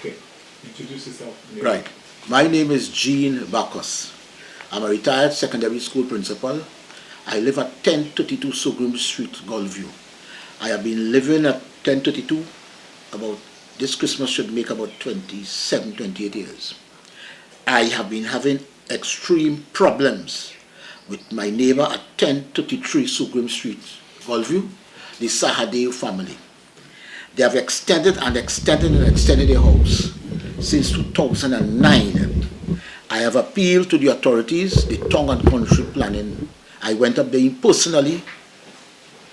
Okay. Introduce yourself. Right. My name is Jean Bacchus. I'm a retired secondary school principal. I live at 1032 Sogrim Street, Gulview. I have been living at 1032 about, this Christmas should make about 27, 28 years. I have been having extreme problems with my neighbor at 1033 Sogrim Street, Gulview, the Sahadeo family. They have extended and extended and extended their house since 2009. I have appealed to the authorities, the Tongue and Country Planning. I went up there personally,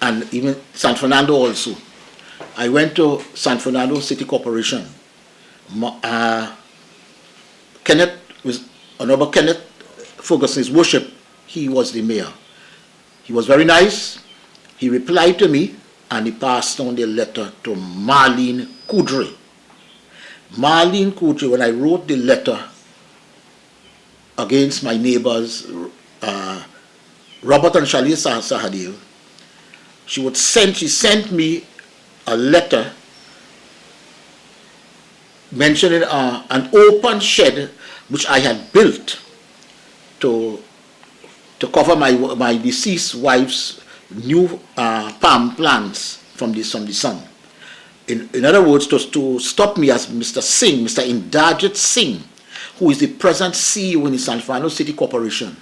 and even San Fernando also. I went to San Fernando City Corporation. Honorable Kenneth Ferguson's worship, he was the mayor. He was very nice. He replied to me, and he passed on the letter to Marlene Kudry. Marlene Kudry, when I wrote the letter against my neighbors, Robert and Shali Sahadeo, she sent me a letter mentioning an open shed which I had built to cover my deceased wife's new palm plants from the sun. In other words, to stop me as Mr. Singh, Mr. Indarjit Singh, who is the present CEO in the San Fernando City Corporation.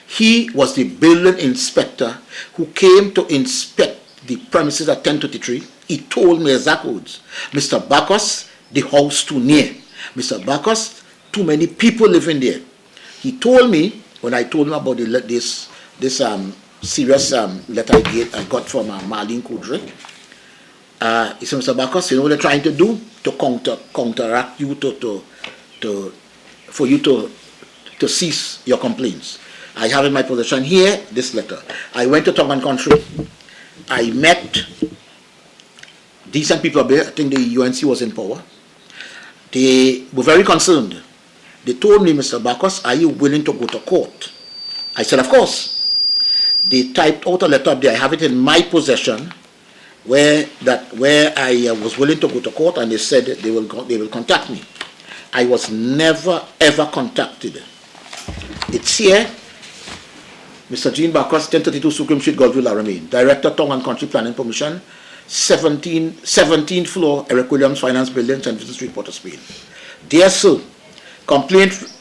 He was the building inspector who came to inspect the premises at 1033. He told me exact words, Mr. Bacchus, the house too near. Mr. Bacchus, too many people living there. He told me, when I told him about this serious letter I got from Marlene Kudry, he said, Mr. Bacchus, you know what they're trying to do? To counteract you, for you to cease your complaints. I have in my possession here this letter. I went to Tongue and Country. I met decent people there. I think the UNC was in power. They were very concerned. They told me, Mr. Bacchus, are you willing to go to court? I said, of course. They typed out a letter up there. I have it in my possession where I was willing to go to court, and they said they will contact me. I was never ever contacted. It's here. Mr. Jean Bacchus, 1032 Sogrim Street, Gulview, Laramie. Director, Tongue and Country Planning Permission, 17th floor, Eric Williams Finance Building, St. Vincent Street, Port of Spain. Dear sir, complaint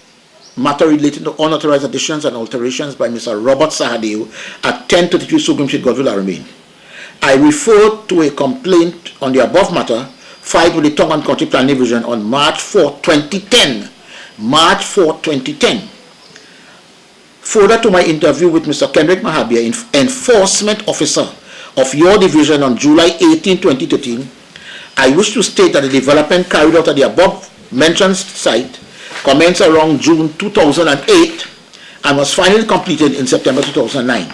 matter relating to unauthorized additions and alterations by Mr. Robert Sahadeo at 1033 Sogrim Street, Gulview, Laramie. I refer to a complaint on the above matter filed with the Tongue and Country Planning Division on March 4, 2010. March 4, 2010. Further to my interview with Mr. Kendrick Mahabia, Enforcement Officer of your division on July 18, 2013, I wish to state that the development carried out at the above mentioned site commenced around June 2008 and was finally completed in September 2009.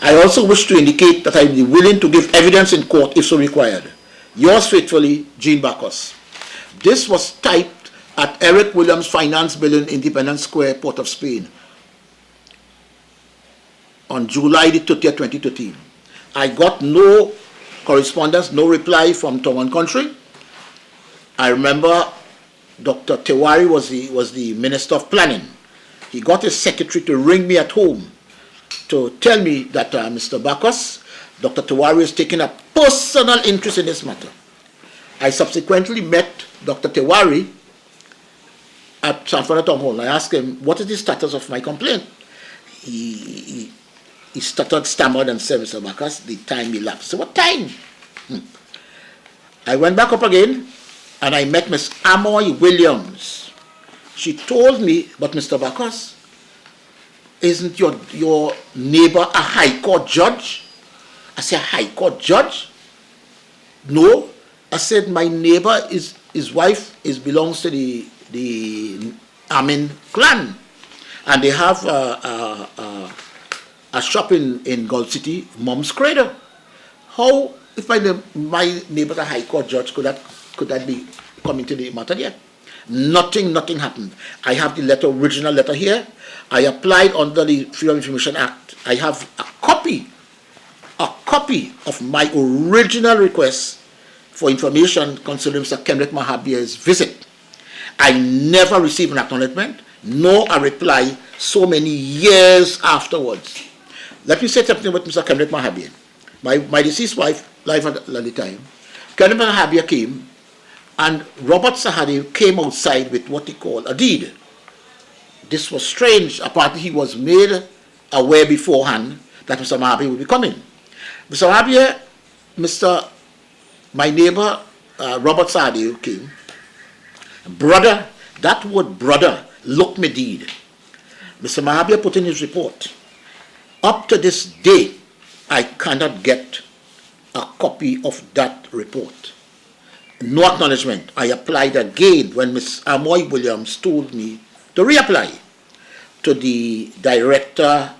I also wish to indicate that I will be willing to give evidence in court if so required. Yours faithfully, Jean Bacchus. This was typed at Eric Williams Finance Building, Independence Square, Port of Spain, on July the 30th, 2013. I got no correspondence, no reply from Tongue and Country. I remember Dr. Tewari was the Minister of Planning. He got his secretary to ring me at home to tell me that Mr. Bacchus, Dr. Tewari is taking a personal interest in this matter. I subsequently met Dr. Tewari at San Fernando Town Hall. I asked him, what is the status of my complaint? He stuttered, stammered, and said, Mr. Bacchus, the time elapsed. So what time? I went back up again, and I met Miss Amoy Williams. She told me, but Mr. Bacchus, isn't your neighbor a high court judge? I said, high court judge? No. I said, my neighbor, his wife belongs to the Amin clan, and they have a shop in Gold City, Mom's Cradle. How, if my neighbor's a high court judge, could that be coming to the matter yet? Nothing happened. I have the original letter here. I applied under the Freedom of Information Act. I have a copy of my original request for information concerning Mr. Kendrick Mahabia's visit. I never received an acknowledgement, nor a reply so many years afterwards. Let me say something about Mr. Kenneth Mahabir. My deceased wife, life at the time, Kenneth Mahabir came, and Robert Sahadi came outside with what he called a deed. This was strange. Apparently, he was made aware beforehand that Mr. Mahabir would be coming. Mr. Mahabir, my neighbor, Robert Sahadi came. Brother, that word brother, look me deed. Mr. Mahabir put in his report. Up to this day, I cannot get a copy of that report. No acknowledgement. I applied again when Ms. Amoy Williams told me to reapply to the director.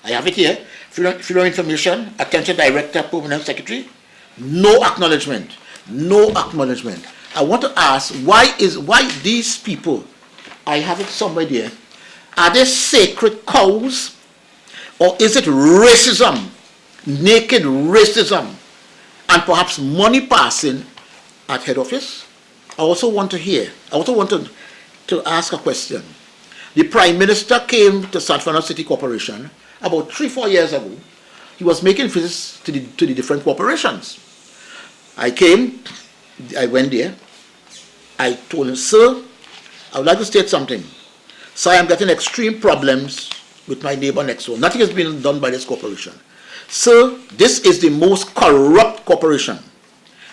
I have it here. Freedom Information, Attention Director, Permanent Secretary. No acknowledgement. No acknowledgement. I want to ask, why these people, I have it somewhere there, are they sacred cows, or is it racism, naked racism, and perhaps money passing at head office? I also want to ask a question. The Prime Minister came to San Fernando City Corporation about 3-4 years ago. He was making visits to the different corporations. I went there. I told him, sir, I would like to state something. Sir, I am getting extreme problems with my neighbor next door. Nothing has been done by this corporation. Sir, this is the most corrupt corporation.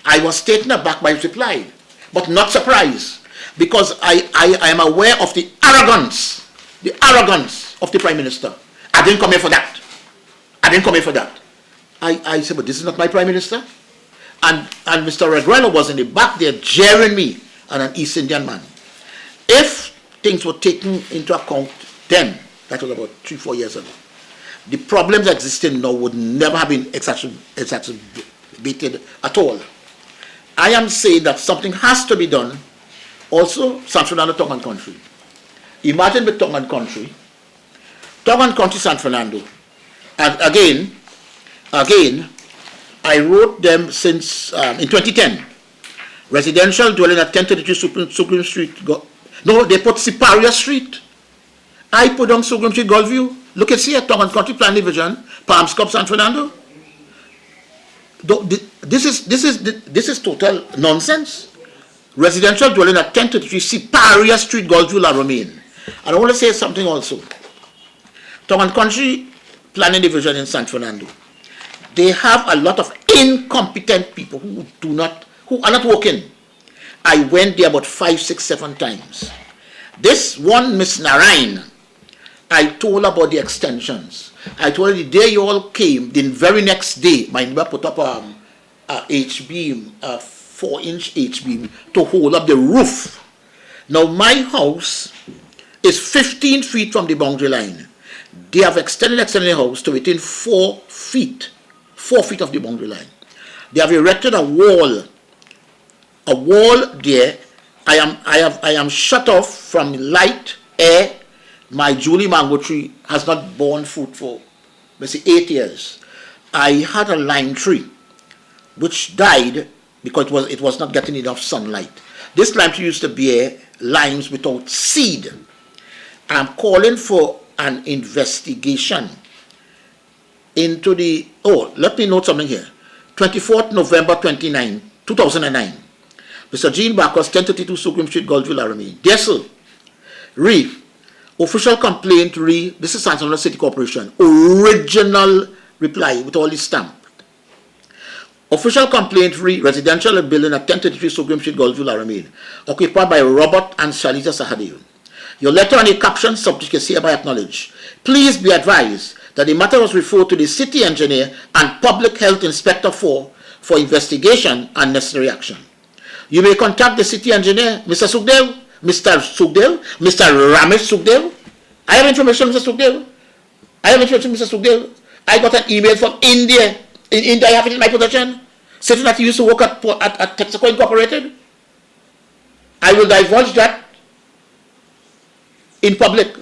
I was taken aback by his reply, but not surprised, because I am aware of the arrogance of the Prime Minister. I didn't come here for that. I said, but this is not my Prime Minister. And Mr. Reguero was in the back there jeering me, and an East Indian man. If things were taken into account then, that was about 3-4 years ago, the problems existing now would never have been exacerbated at all. I am saying that something has to be done. Also, San Fernando, Tongue and Country. Imagine with Tongue and Country, San Fernando. And again, I wrote them since in 2010. Residential dwelling at 1033 Supreme Street. No, they put Siparia Street. I put on Supreme Street, Gulfview. Look at here, Tongue and Country Plan Division, Palms Cup, San Fernando. This is total nonsense. Residential dwelling at 1033 Siparia Street, Gulfview, La Romaine. And I want to say something also. Tongue and Country Planning Division in San Fernando. They have a lot of incompetent people who are not working. I went there about 5, 6, 7 times. This one, Miss Narayan, I told her about the extensions. I told her the day you all came, the very next day, my neighbor put up a H-beam, a 4-inch H-beam to hold up the roof. Now my house is 15 feet from the boundary line. They have extended the house to within 4 feet. 4 feet of the boundary line. They have erected a wall there. I am shut off from light, air. My Julie mango tree has not borne fruit for, let's say, 8 years. I had a lime tree which died because it was not getting enough sunlight. This lime tree used to bear limes without seed. I'm calling for an investigation into the, let me note something here. 24th November 2009. Mr. Jean Bacchus, 1032 Supreme Street, Gulfview, La Romaine. Dear sir, official complaint, this is San Fernando City Corporation. Original reply with all this stamp. Official complaint, residential building at 1033 Supreme Street, Gulfview, La Romaine. Occupied by Robert and Shalita Sahadeo. Your letter and a caption subject is hereby acknowledged. Please be advised that the matter was referred to the city engineer and public health inspector for investigation and necessary action. You may contact the city engineer, Mr. Sukhdeo, Mr. Ramesh Sukhdeo. I have information, Mr. Sukhdeo. I got an email from India. In India, I have it in my possession, stating that he used to work at Texaco Incorporated. I will divulge that in public,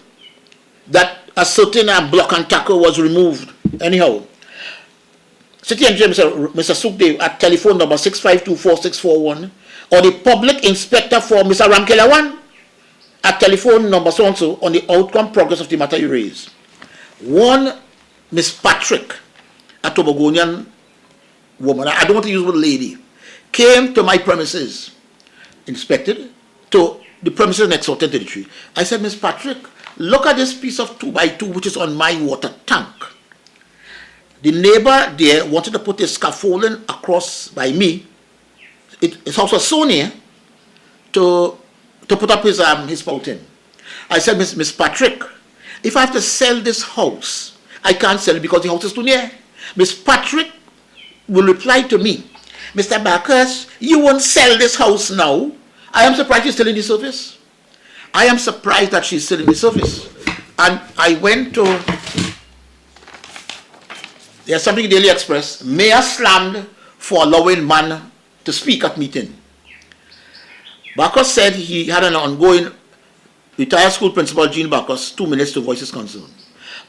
that a certain block and tackle was removed. Anyhow, city engineer Mr. Sukhdeo at telephone number 6524641 or the public inspector for Mr. Ramkelawan at telephone number so-and-so on the outcome progress of the matter you raise. One Miss Patrick, a Tobagonian woman, I don't want to use the word lady, came to my premises, inspected, to the premises next door, 1033. I said, Miss Patrick, look at this piece of 2x2 which is on my water tank. The neighbor there wanted to put a scaffolding across by me. His house was so near to put up his spouting. I said, Miss Patrick, if I have to sell this house, I can't sell it because the house is too near. Miss Patrick will reply to me, Mr. Bacchus, you won't sell this house now. I am surprised she's still in the service. I am surprised that she's still in the service. And I went to, there's something in Daily Express, mayor slammed for allowing man to speak at meeting. Bacchus said he had an ongoing, retired school principal Jean Bacchus, 2 minutes to voice his concern.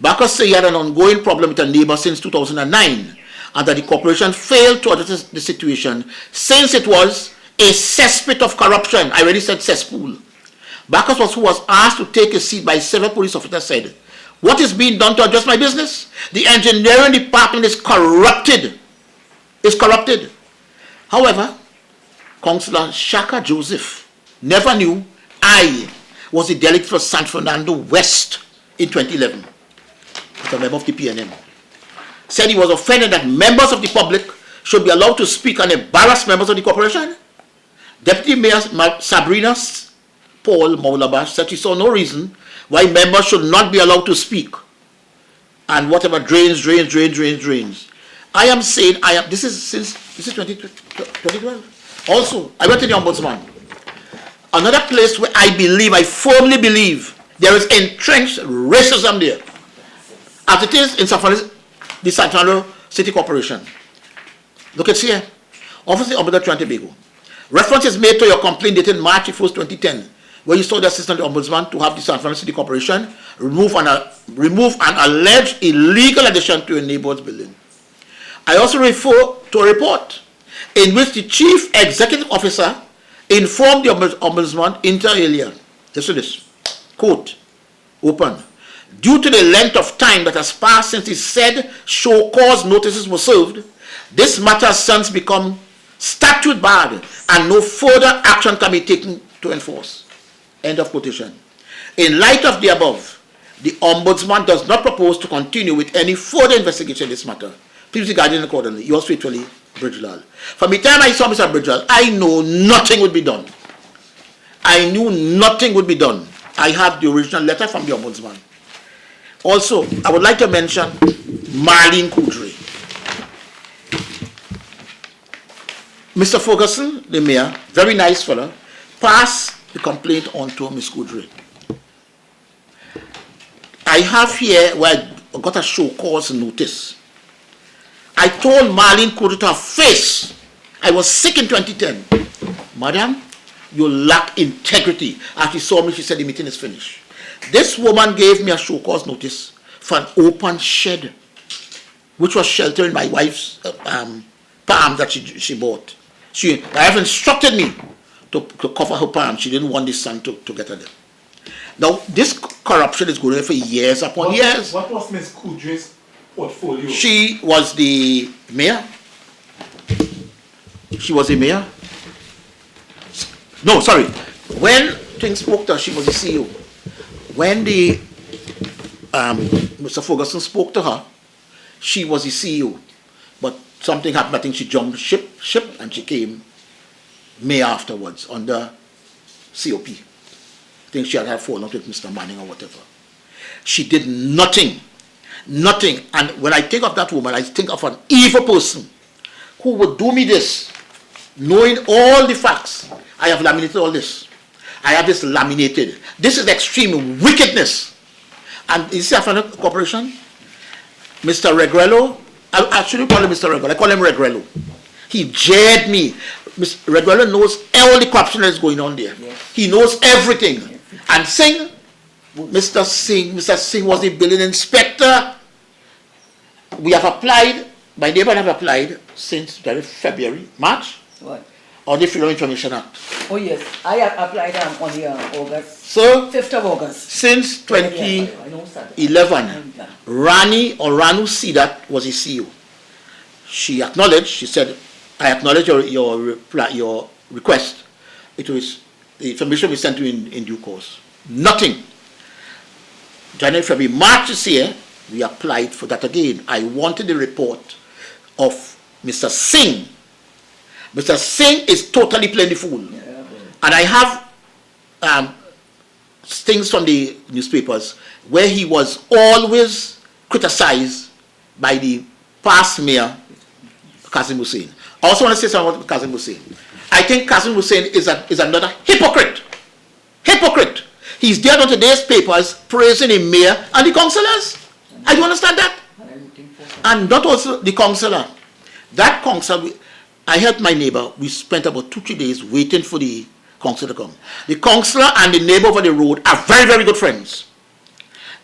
Bacchus said he had an ongoing problem with a neighbor since 2009 and that the corporation failed to address the situation since it was a cesspit of corruption. I already said cesspool. Bacchus was asked to take a seat by several police officers said, what is being done to address my business? The engineering department is corrupted. However, Councillor Shaka Joseph never knew I was the delegate for San Fernando West in 2011. As a member of the PNM. Said he was offended that members of the public should be allowed to speak and embarrass members of the corporation. Deputy Mayor Sabrina Paul Maulabash said she saw no reason why members should not be allowed to speak. And whatever drains. I am saying, this is 2012. Also, I went to the Ombudsman. Another place where I firmly believe, there is entrenched racism there. As it is in the San Fernando City Corporation. Look at here. Office of Ombudsman Trinidad and Tobago. Reference is made to your complaint dated March 1st, 2010, where you saw the Assistant Ombudsman to have the San Fernando City Corporation remove an alleged illegal addition to a neighbor's building. I also refer to a report in which the Chief Executive Officer informed the Ombudsman inter alia. Listen to this. Quote, open. Due to the length of time that has passed since the said show cause notices were served, this matter has since become statute barred and no further action can be taken to enforce. End of quotation. In light of the above, the Ombudsman does not propose to continue with any further investigation in this matter. Please regard it accordingly. Yours faithfully, Bridgelal. From the time I saw Mr. Bridgelal, I know nothing would be done. I knew nothing would be done. I have the original letter from the Ombudsman. Also, I would like to mention Marlene Kudry. Mr. Ferguson, the mayor, very nice fellow, passed the complaint on to Ms. Kudry. I have here where I got a show cause notice. I told Marlene Kudry to her face, I was sick in 2010. Madam, you lack integrity. As she saw me, she said the meeting is finished. This woman gave me a show cause notice for an open shed, which was sheltering my wife's palm that she bought. I have instructed me to cover her palm. She didn't want the sun to get her there. Now, this corruption is going on for years upon years. What was Ms. Kudry's portfolio? She was the mayor. She was the mayor. No, sorry. When things spoke to her, she was the CEO. When the Mr. Ferguson spoke to her, she was the CEO. But something happened. I think she jumped ship and she came mayor afterwards under COP. I think she had fallen out with Mr. Manning or whatever. She did nothing. Nothing. And when I think of that woman, I think of an evil person who would do me this, knowing all the facts. I have laminated all this. I have this laminated. This is extreme wickedness. And you see, Fernando Corporation, Mr. Regrello, I actually call him Mr. Regrello. I call him Regrello. He jailed me. Mr. Regrello knows all the corruption that is going on there. Yes. He knows everything. And Singh, Mr. Singh was the building inspector. We have applied, my neighbor have applied since February, March. What? on the Freedom of Information Act. Oh yes, I applied on the August, So, 5th of August. since 2011, Rani or Ranu Sidat was the CEO. She acknowledged, she said, I acknowledge your request. It was, the information we sent you in due course. Nothing. January, February, March this year, we applied for that again. I wanted the report of Mr. Singh. Mr. Singh is totally playing the fool. Yeah, and I have things from the newspapers where he was always criticized by the past mayor, Kazim Hussain. I also want to say something about Kazim Hussain. I think Kazim Hussain is another hypocrite. Hypocrite. He's there on today's papers praising the mayor and the councillors. I don't understand that. And not also the councillor. That councillor, I helped my neighbor. We spent about 2-3 days waiting for the councillor to come. The councillor and the neighbor over the road are very, very good friends.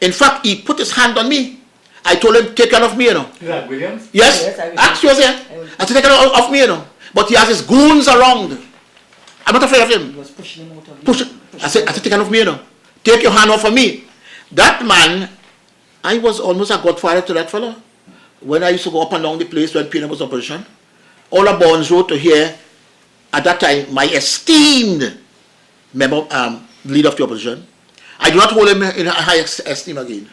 In fact, he put his hand on me. I told him, take care of me, you know. Is that Williams? Yes. Ask yours here. I said, take care of me, you know. But he has his goons around. I'm not afraid of him. He was pushing him out of Push it. I said, take care of me, you know. Take your hand off of me. That man, I was almost a godfather to that fellow. When I used to go up and down the place when Pina was in opposition, all the Bonds wrote to hear, at that time, my esteemed member, leader of the opposition. I do not hold him in high esteem again.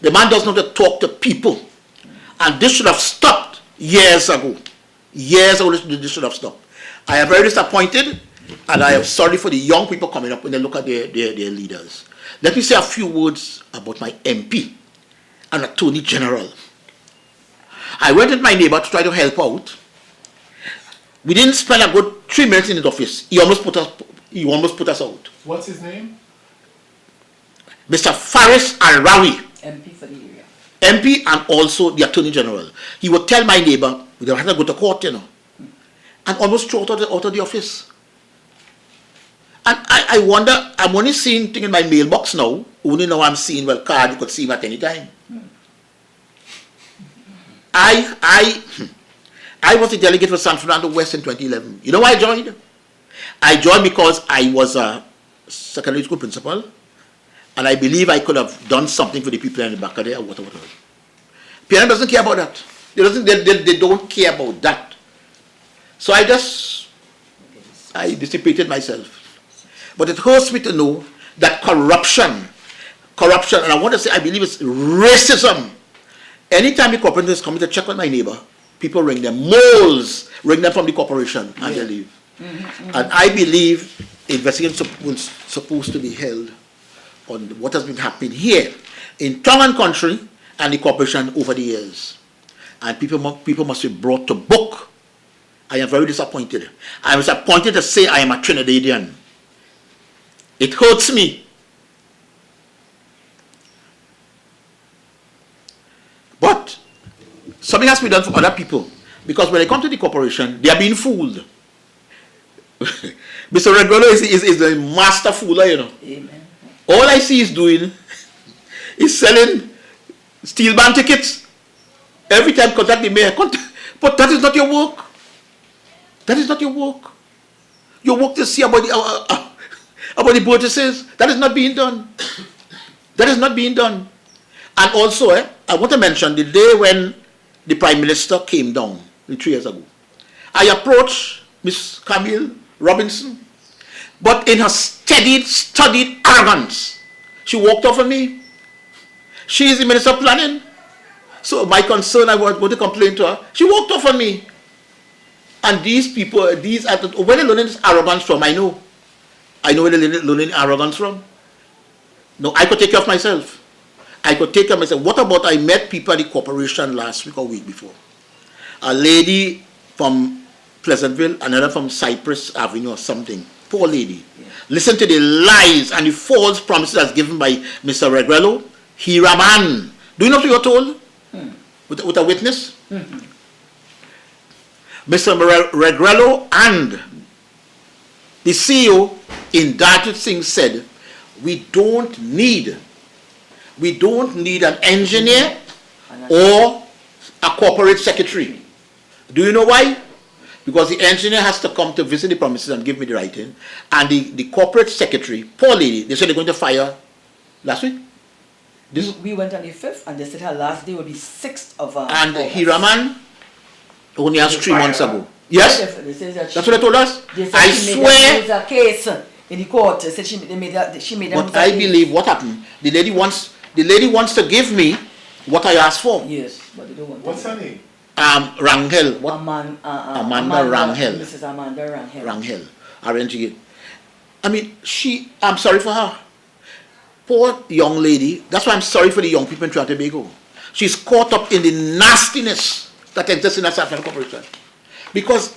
The man does not talk to people. And this should have stopped years ago. Years ago, this should have stopped. I am very disappointed, and I am sorry for the young people coming up when they look at their leaders. Let me say a few words about my MP and Attorney General. I went with my neighbor to try to help out. We didn't spend a good 3 minutes in his office. He almost put us out. What's his name? Mr. Faris Al-Rawi. MP for the area. MP and also the Attorney General. He would tell my neighbor, we don't have to go to court, you know, and almost throw out of the office. And I wonder, I'm only seeing things in my mailbox now. Only now I'm seeing, well, card, you could see him at any time. I was a delegate for San Fernando West in 2011. You know why I joined? I joined because I was a secondary school principal, and I believe I could have done something for the people in the back of there or whatever. PNM doesn't care about that. They don't care about that. So I dissipated myself. But it hurts me to know that corruption, and I want to say, I believe it's racism. Anytime the corporation is coming to check on my neighbor, people ring them, moles ring them from the corporation, and they leave. And I believe investigation was supposed to be held on what has been happening here in town and country and the corporation over the years. And people must be brought to book. I am very disappointed. I am disappointed to say I am a Trinidadian. It hurts me. But something has to be done for other people. Because when they come to the corporation, they are being fooled. Mr. Regular is a master fooler, you know. Amen. All I see is doing is selling steel band tickets. Every time contact the mayor. But that is not your work. That is not your work. Your work to see about the purchases. That is not being done. That is not being done. And also, I want to mention the day when the Prime Minister came down 3 years ago. I approached Miss Camille Robinson, but in her studied arrogance, she walked off on me. She is the Minister of Planning. So my concern, I was going to complain to her. She walked off on me. And these people, where they learning this arrogance from, I know. I know where they're learning arrogance from. No, I could take care of myself. I could take care of myself. What about, I met people at the corporation last week or week before. A lady from Pleasantville, another from Cypress Avenue or something. Poor lady. Yeah. Listen to the lies and the false promises that's given by Mr. Regrello. Hiraman. Do you know what you were told? With a witness? Mr. Regrello and the CEO in Darjit Singh said, we don't need an engineer or a corporate secretary. Do you know why? because the engineer has to come to visit the premises and give me the writing, and the corporate secretary, poor lady, they said they're going to fire last week. This, We went on the 5th, and they said her last day would be 6th of and August. Hiraman only has They 3 months fire her. ago. Yes, They said that that's what they told us. They said I she swear. made a case in the court. They said she made a But I believe what happened. The lady wants to give me what I asked for. Yes, but they don't want What's to. her name? Rangel. What? Amanda Rangel. Mrs. Amanda Rangel. Rangel. Arranging it. I mean, I'm sorry for her. Poor young lady. That's why I'm sorry for the young people in Trinidad and Tobago. She's caught up in the nastiness that exists in a South African corporation. Because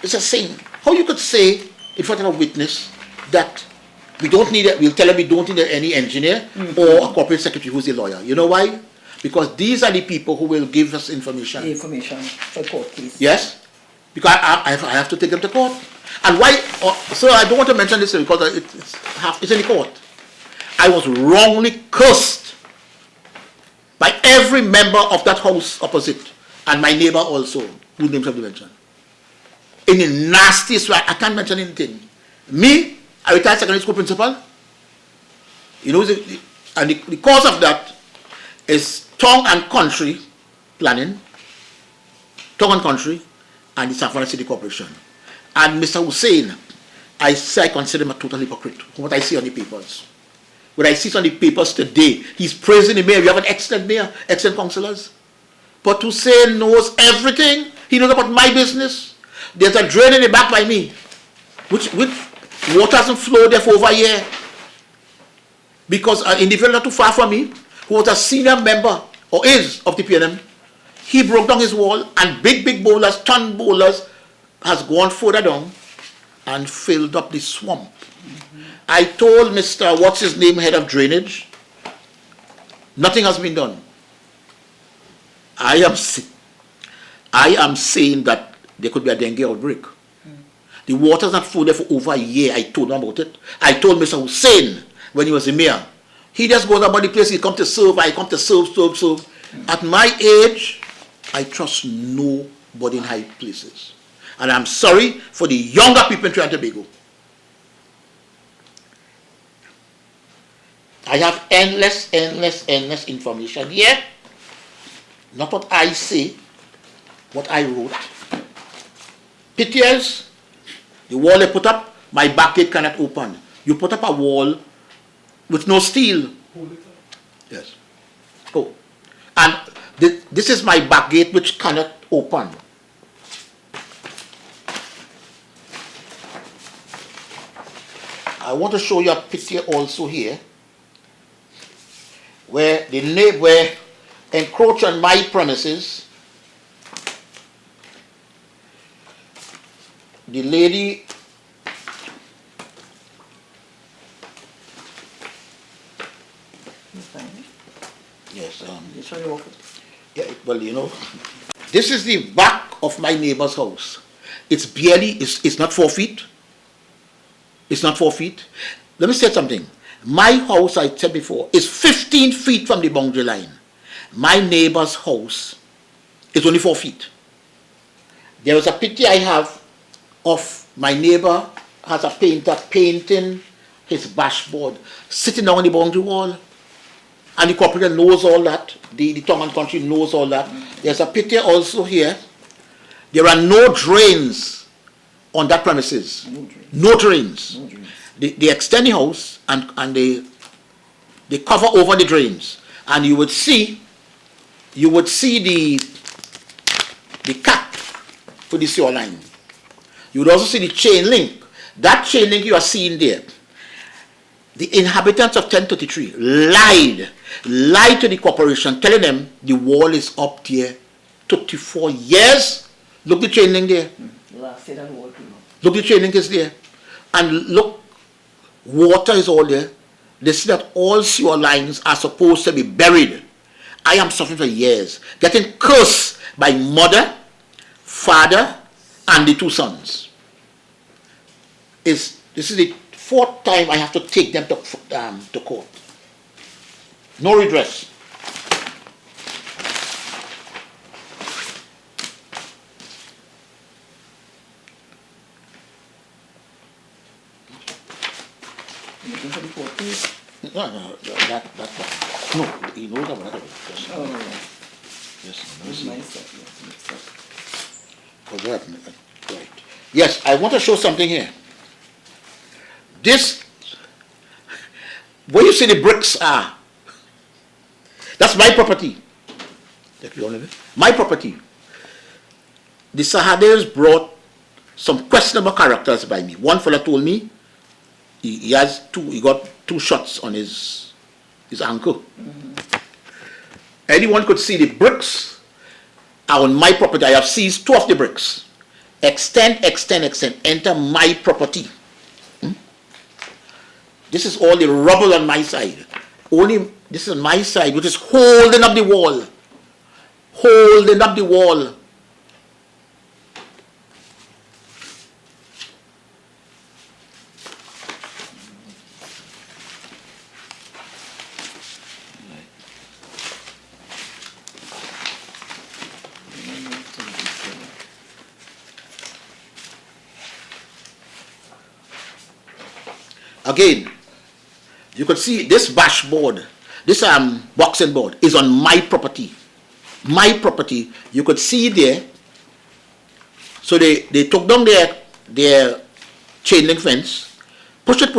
it's a sin. How you could say in front of a witness that we'll tell them we don't need any engineer or a corporate secretary who's a lawyer. You know why? Because these are the people who will give us information. The information for court case. Yes? Because I have to take them to court. And why? So I don't want to mention this because it's in the court. I was wrongly cursed by every member of that house opposite and my neighbor also, whose names have been mentioned. In the nastiest way, I can't mention anything. Me, a retired secondary school principal, you know, and the cause of that is tongue and country planning, tongue and country, and the San Francisco City Corporation. And Mr. Hussein, I consider him a total hypocrite, from what I see on the papers. What I see on the papers today, he's praising the mayor. We have an excellent mayor, excellent councillors. But Hussein knows everything. He knows about my business. There's a drain in the back by me, which water hasn't flowed there for over a year. Because an individual not too far from me, who was a senior member, or is, of the PNM, he broke down his wall, and big boulders, ton boulders, has gone further down and filled up the swamp. I told Mr. what's his name, head of drainage, nothing has been done. I am saying that there could be a dengue outbreak. The water's not flowed there for over a year. I told him about it. I told Mr. Hussein when he was the mayor. He just goes about the place, he come to serve, I come to serve. At my age, I trust nobody in high places. And I'm sorry for the younger people in Trinidad and Tobago. I have endless information here. Not what I say, what I wrote. Pictures, the wall they put up, my back gate cannot open. You put up a wall with no steel. Hold it up. Yes. Oh. And this is my back gate which cannot open. I want to show you a picture also here where the neighbor encroach on my premises. The lady yes, yeah, well, you know, this is the back of my neighbor's house. It's barely, it's not 4 feet. It's not 4 feet. Let me say something. My house, I said before, is 15 feet from the boundary line. My neighbor's house is only 4 feet. There is a picture I have of my neighbor has a painter painting his dashboard, sitting down on the boundary wall. And the corporation knows all that. The tongue and country knows all that. There's a picture also here. There are no drains on that premises. No drains. They extend the house and they cover over the drains. And you would see the cut for the sewer line. You would also see the chain link. That chain link you are seeing there. The inhabitants of 1033 lied to the corporation, telling them the wall is up there 34 years. Look, the chain link there. Look, the chain link is there. And look, water is all there. They see that all sewer lines are supposed to be buried. I am suffering for years, getting cursed by mother, father, and the 2 sons. This is the 4th time I have to take them to court. No redress. Looking for the court case. No, that. No, he knows about that. Yes. Oh, Yes, it's nice up, yes, mixed up. Right. Yes, I want to show something here. This, where you see the bricks are, that's my property. My property. The Sahaders brought some questionable characters by me. One fella told me he got 2 shots on his ankle. Anyone could see the bricks are on my property. I have seized 2 of the bricks. Extend, enter my property. This is all the rubble on my side. Only this is on my side, which is holding up the wall. Holding up the wall. Again, you could see this bashboard, this boxing board is on my property. My property, you could see there. So they took down their chain link fence, push it,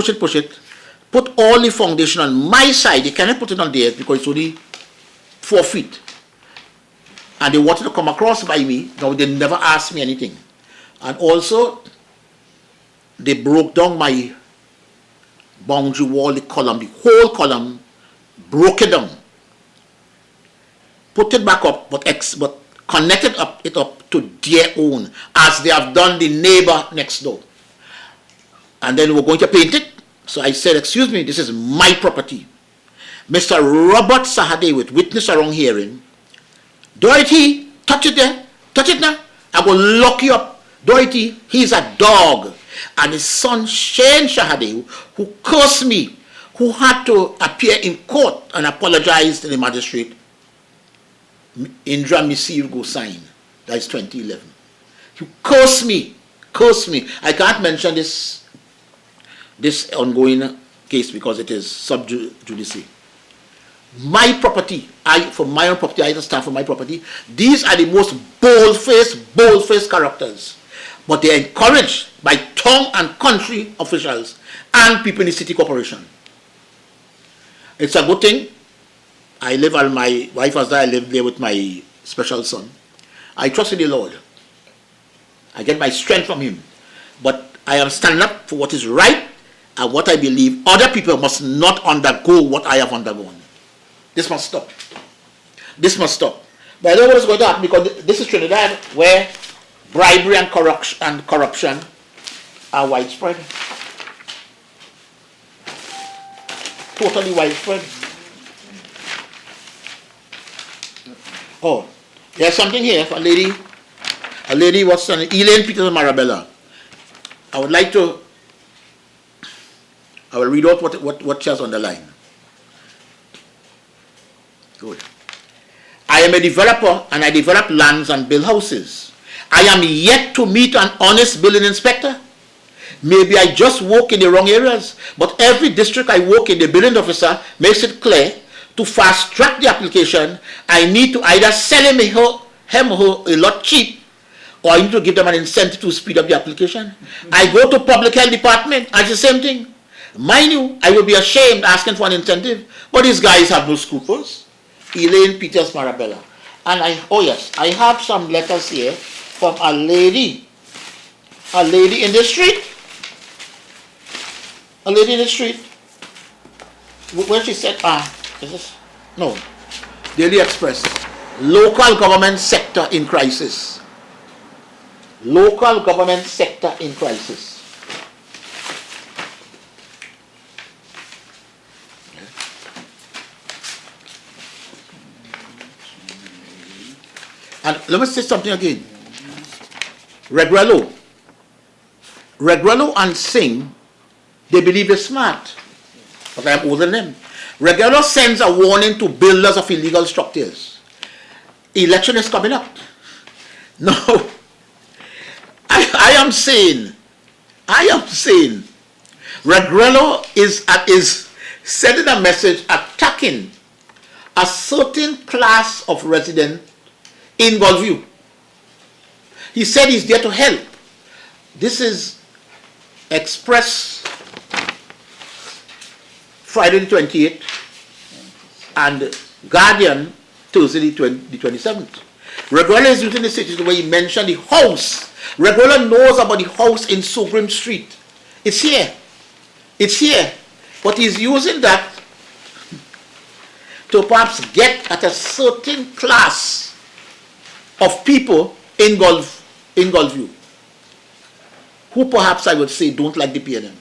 put all the foundation on my side. They cannot put it on theirs because it's only 4 feet. And they wanted to come across by me. Now they never asked me anything. And also, they broke down my boundary wall, the whole column, broke it down, put it back up, but connected it up to their own, as they have done the neighbor next door. And then we're going to paint it. So I said, excuse me, this is my property. Mr. Robert Sahade, with witness around hearing, Dorothy, touch it there, touch it now, I will lock you up. Dorothy, he's a dog. And his son Shane Shahade, who cursed me, who had to appear in court and apologize to the magistrate, Indra Misirgo signed. That is 2011. He cursed me. I can't mention this ongoing case because it is sub judice. My property, for my own property, I stand for my property. These are the most bold-faced characters. But they are encouraged by town and country officials and people in the city corporation. It's a good thing. I live, and my wife was there, I live there with my special son. I trust in the Lord. I get my strength from him. But I am standing up for what is right and what I believe other people must not undergo what I have undergone. This must stop. This must stop. But I don't know what is going to happen because this is Trinidad where bribery and corruption are widespread. Totally widespread. Oh, there's something here for a lady, what's her name? Elaine Peters Marabella. I will read out what she has on the line. Good. I am a developer and I develop lands and build houses. I am yet to meet an honest building inspector. Maybe I just work in the wrong areas, but every district I work in, the building officer makes it clear to fast track the application, I need to either sell him or her a lot cheap, or I need to give them an incentive to speed up the application. I go to public health department, and it's the same thing. Mind you, I will be ashamed asking for an incentive, but these guys have no scruples. Elaine Peters Marabella. And I have some letters here from a lady in the street. A lady in the street. Where she said, is this? No. Daily Express. Local government sector in crisis. Local government sector in crisis. And let me say something again. Regrello and Singh, they believe they're smart. But I'm older than them. Regrello sends a warning to builders of illegal structures. Election is coming up. No. I am saying, Regrello is sending a message attacking a certain class of resident in Gulfview. He said he's there to help. This is Express Friday the 28th and Guardian Thursday the 27th. Regrello is using the situation where he mentioned the house. Regrello knows about the house in Sugrim Street. It's here. It's here. But he's using that to perhaps get at a certain class of people in Gulfview, who perhaps I would say don't like the PNM.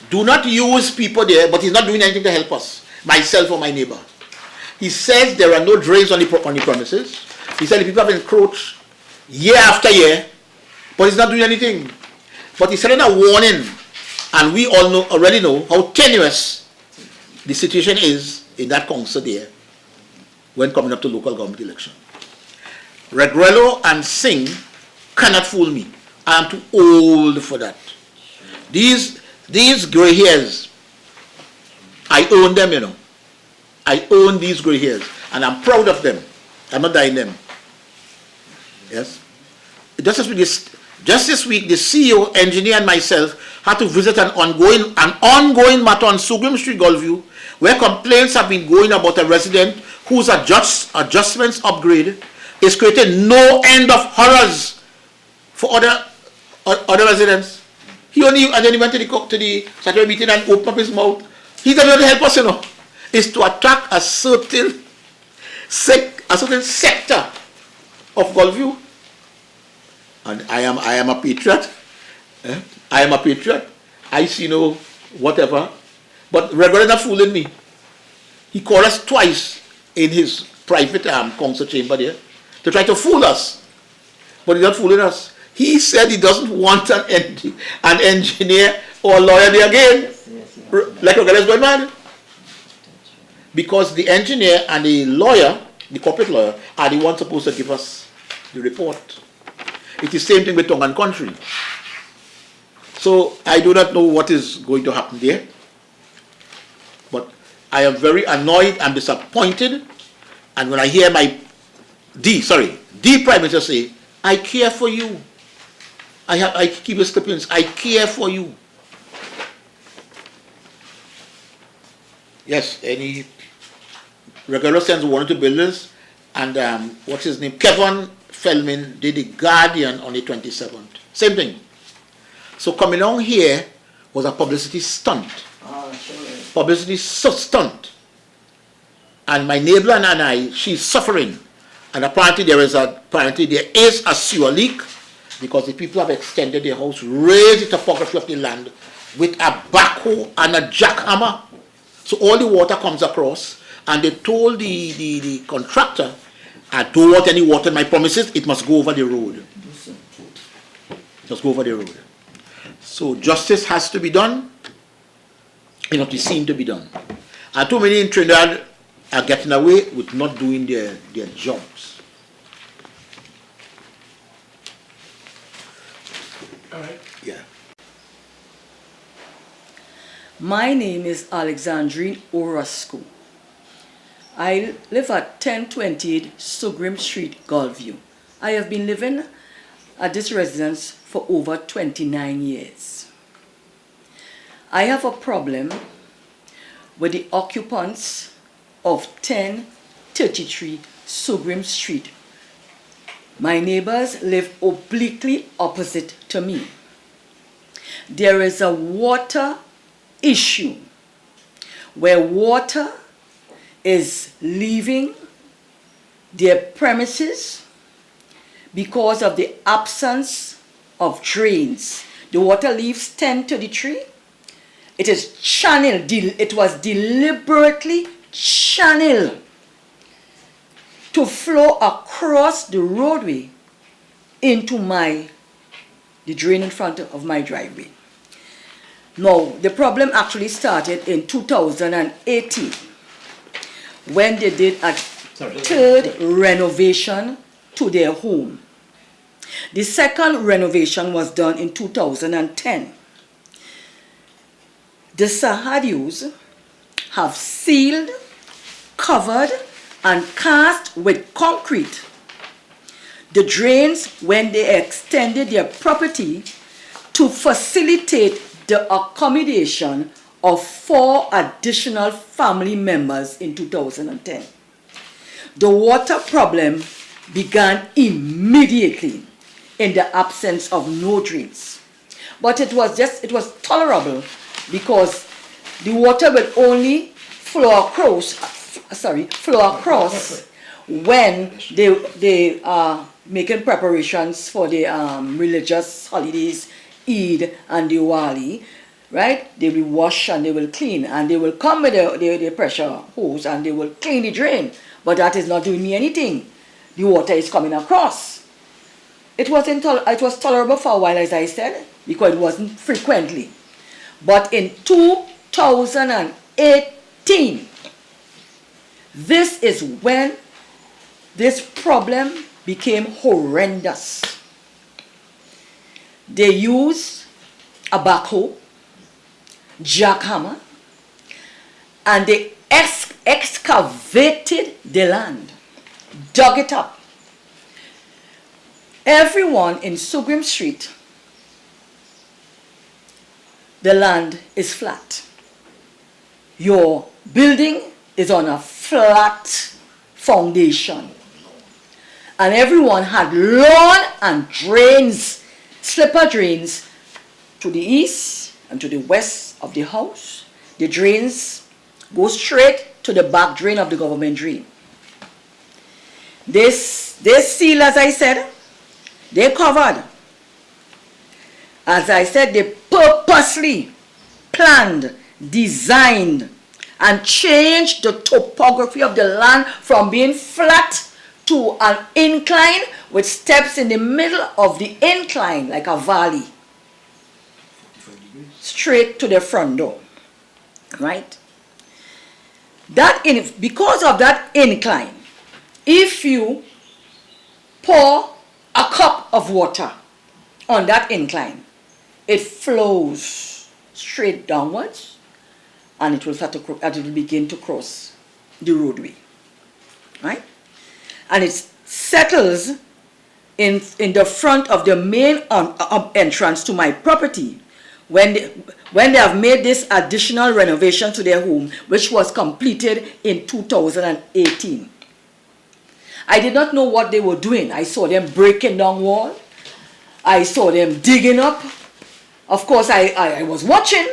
Do not use people there, but he's not doing anything to help us, myself or my neighbor. He says there are no drains on the premises. He said the people have encroached year after year, but he's not doing anything. But he's sending a warning, and we all already know how tenuous the situation is in that council there when coming up to local government election. Regrello and Singh cannot fool me. I am too old for that. These gray hairs, I own them, you know. I own these gray hairs, and I'm proud of them. I'm not dyeing them. Yes. Just this week, the CEO, engineer, and myself had to visit an ongoing matter on Sugrim Street, Gulfview, where complaints have been going about a resident whose adjustments upgrade is creating no end of horrors for other residents. And then he went to the Saturday meeting and opened up his mouth. He doesn't want to help us, you know. Is to attack a certain sector of Gulfview. And I am a patriot. I am a patriot. I see no whatever. But Reverend not fooling me. He called us twice in his private council chamber there to try to fool us. But he's not fooling us. He said he doesn't want an engineer or a lawyer there again. Like Reverend is going mad. Because the engineer and the lawyer, the corporate lawyer, are the ones supposed to give us the report. It's the same thing with Tongan Country. So I do not know what is going to happen there. But I am very annoyed and disappointed. And when I hear my D Prime Minister say, I care for you. I keep his clippings, I care for you. Yes, any regular sends one to builders, and what's his name? Kevin Feldman did the Guardian on the 27th. Same thing. So coming on here was a publicity stunt. Publicity stunt. And my neighbor and I, she's suffering. And apparently there is a sewer leak because the people have extended their house, raised the topography of the land with a backhoe and a jackhammer. So all the water comes across, and they told the contractor, I don't want any water in my premises, it must go over the road. It must go over the road. So justice has to be done, and it seems to be done. And too many in Trinidad are getting away with not doing their jobs. All right. Yeah. My name is Alexandrine Orozco. I live at 1028 Sugrim Street, Gulfview. I have been living at this residence for over 29 years. I have a problem with the occupants of 1033 Sugrim Street. My neighbors live obliquely opposite to me. There is a water issue where water is leaving their premises because of the absence of drains. The water leaves 1033. It is channeled. It was deliberately channeled to flow across the roadway into the drain in front of my driveway. Now, the problem actually started in 2018 when they did a third renovation to their home. The second renovation was done in 2010. The Sahadius have sealed, covered, and cast with concrete the drains when they extended their property to facilitate the accommodation of 4 additional family members in 2010. The water problem began immediately in the absence of no drains. But it was tolerable because the water will only flow across when they are making preparations for the religious holidays, Eid and Diwali, right? They will wash and they will clean, and they will come with the pressure hose and they will clean the drain. But that is not doing me anything. The water is coming across. It was tolerable for a while, as I said, because it wasn't frequently. But in 2018, this is when this problem became horrendous. They used a backhoe, jackhammer, and they excavated the land, dug it up. Everyone in Sugrim Street, the land is flat. Your building is on a flat foundation. And everyone had lawn and drains, slipper drains, to the east and to the west of the house. The drains go straight to the back drain of the government drain. This seal, as I said, they covered. As I said, they purposely planned, designed, and changed the topography of the land from being flat to an incline with steps in the middle of the incline, like a valley, straight to the front door, right? Because of that incline, if you pour a cup of water on that incline, it flows straight downwards, and it will begin to cross the roadway, right? And it settles in the front of the main entrance to my property when they have made this additional renovation to their home, which was completed in 2018. I did not know what they were doing. I saw them breaking down wall. I saw them digging up. Of course, I was watching,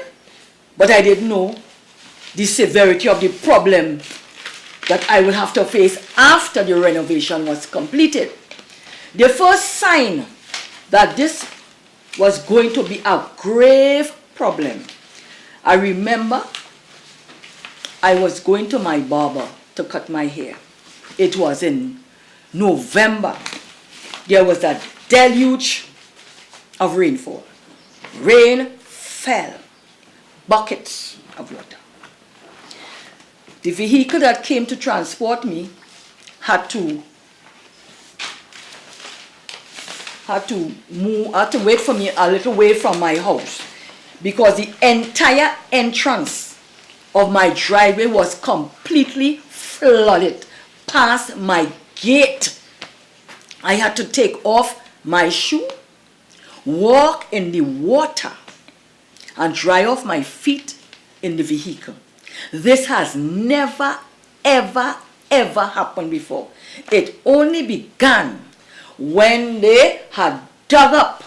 but I didn't know the severity of the problem that I will have to face after the renovation was completed. The first sign that this was going to be a grave problem, I remember I was going to my barber to cut my hair. It was in November. There was a deluge of rainfall. Rain fell, buckets of water. The vehicle that came to transport me had to wait for me a little way from my house, because the entire entrance of my driveway was completely flooded past my gate. I had to take off my shoe, walk in the water, and dry off my feet in the vehicle. This has never, ever, ever happened before. It only began when they had dug up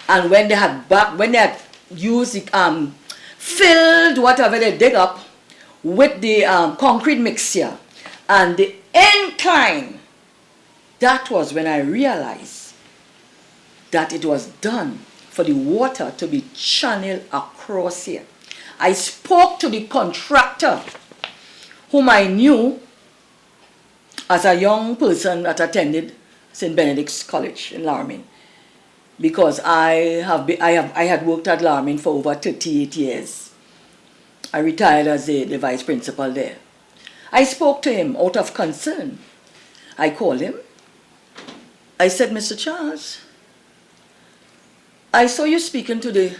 and when they had used the, filled whatever they dig up with the concrete mixture and the incline. That was when I realized that it was done for the water to be channeled across here. I spoke to the contractor, whom I knew as a young person that attended St. Benedict's College in Larmin, because I had worked at Larmin for over 38 years. I retired as the vice principal there. I spoke to him out of concern. I called him. I said, Mr. Charles, I saw you speaking to the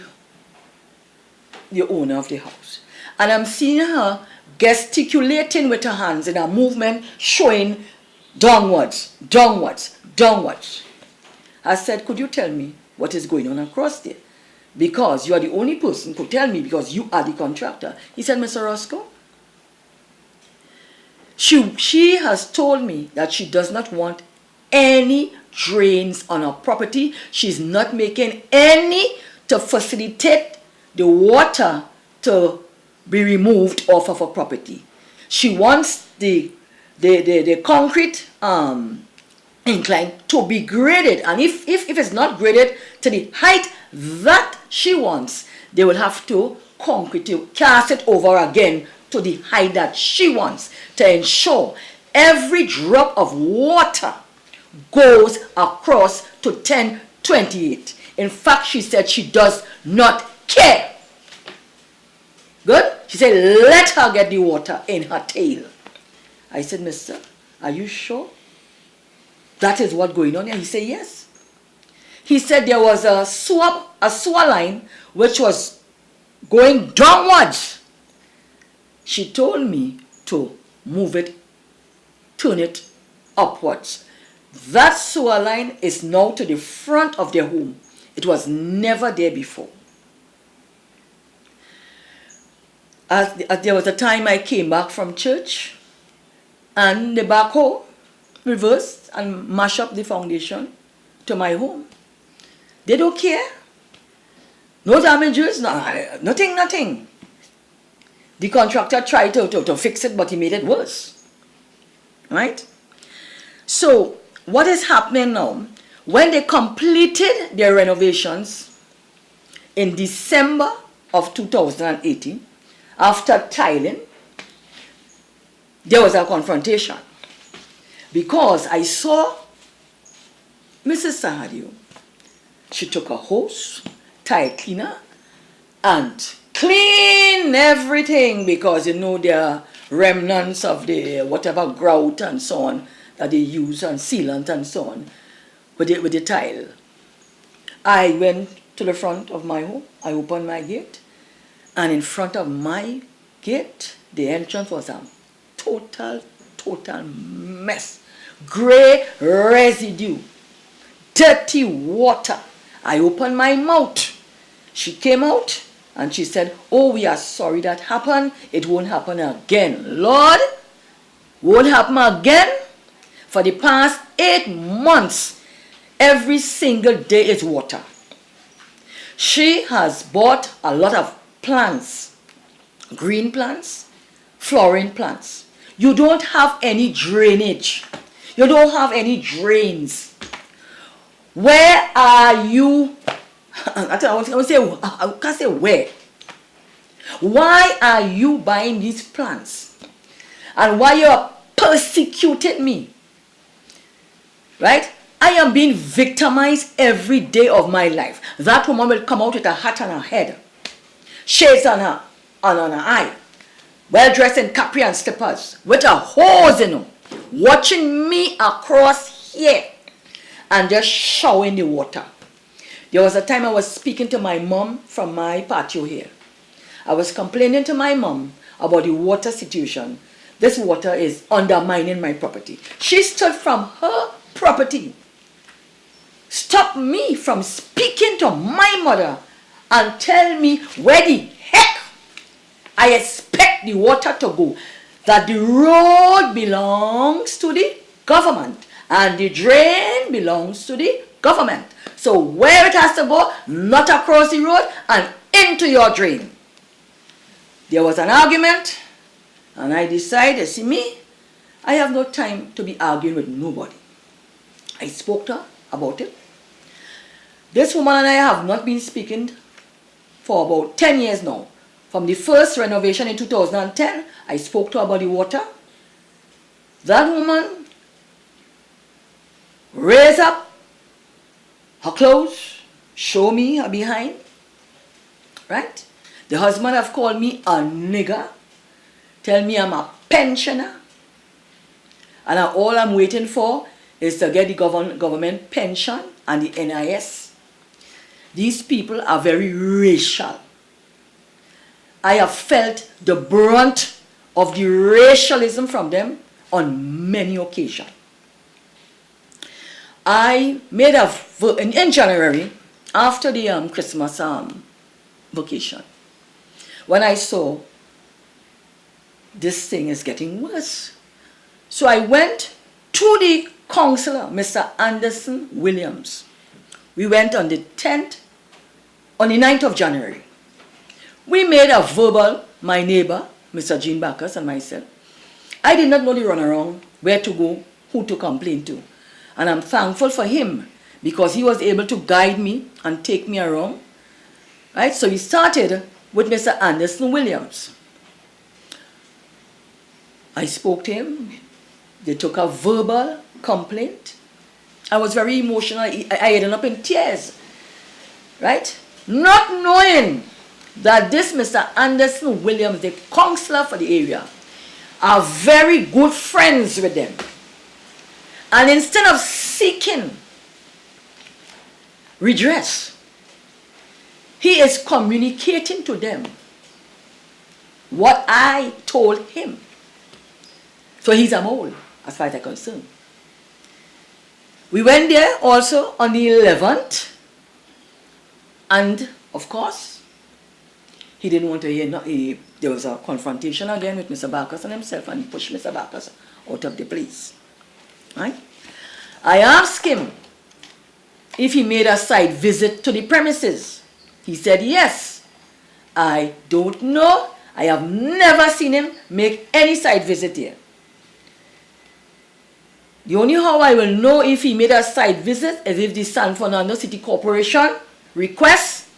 the owner of the house. And I'm seeing her gesticulating with her hands in a movement showing downwards, downwards, downwards. I said, could you tell me what is going on across there? Because you are the only person who could tell me because you are the contractor. He said, Mr. Roscoe, she has told me that she does not want any drains on her property. She's not making any to facilitate the water to be removed off of her property. She wants the concrete incline to be graded, and if it's not graded to the height that she wants, they will have to cast it over again to the height that she wants to ensure every drop of water goes across to 1028. In fact, she said she does not care. Good? She said, let her get the water in her tail. I said, mister, are you sure that is what's going on here? He said, yes. He said there was a sewer line which was going downwards. She told me to move it, turn it upwards. That sewer line is now to the front of their home. It was never there before. As there was a time I came back from church and the backhoe reversed and mashed up the foundation to my home. They don't care. No damages, nothing. The contractor tried to fix it, but he made it worse. Right? So, what is happening now? When they completed their renovations in December of 2018, after tiling, there was a confrontation. Because I saw Mrs. Sahadio. She took a hose, tile cleaner, and clean everything because you know there are remnants of the whatever grout and so on that they use and sealant and so on with the tile. I went to the front of my home, I opened my gate, and in front of my gate, the entrance was a total mess. Gray residue, dirty water. I opened my mouth. She came out and she said, oh, we are sorry that happened. It won't happen again. Lord, won't happen again. For the past 8 months, every single day is water. She has bought a lot of plants, green plants, flowering plants. You don't have any drainage. You don't have any drains. Where are you? I can't say where. Why are you buying these plants? And why you are persecuting me? Right? I am being victimized every day of my life. That woman will come out with a hat on her head, shades on her eye, well dressed in capri and slippers, with a hose in her, watching me across here and just showering the water. There was a time I was speaking to my mom from my patio here. I was complaining to my mom about the water situation. This water is undermining my property. She stood from her property, stopped me from speaking to my mother and tell me where the heck I expect the water to go. That the road belongs to the government and the drain belongs to the government. So where it has to go, not across the road and into your drain. There was an argument and I decided, see me, I have no time to be arguing with nobody. I spoke to her about it. This woman and I have not been speaking for about 10 years now. From the first renovation in 2010, I spoke to her about the water. That woman raised up her clothes, show me her behind, right? The husband have called me a nigger, tell me I'm a pensioner, and all I'm waiting for is to get the government pension and the NIS. These people are very racial. I have felt the brunt of the racialism from them on many occasions. I made in January, after the Christmas vacation, when I saw this thing is getting worse. So I went to the counselor, Mr. Anderson Williams. We went on the 9th of January. We made a verbal, my neighbor, Mr. Jean Bacchus and myself. I did not know the runaround, where to go, who to complain to. And I'm thankful for him because he was able to guide me and take me around. Right? So we started with Mr. Anderson Williams. I spoke to him. They took a verbal complaint. I was very emotional. I ended up in tears. Right? Not knowing that this Mr. Anderson Williams, the counselor for the area, are very good friends with them. And instead of seeking redress, he is communicating to them what I told him. So he's a mole, as far as I'm concerned. We went there also on the 11th, and of course, he didn't want to hear. There was a confrontation again with Mr. Bacchus and himself, and he pushed Mr. Bacchus out of the place. Right? I asked him if he made a site visit to the premises. He said yes. I don't know. I have never seen him make any site visit here. The only how I will know if he made a site visit is if the San Fernando City Corporation requests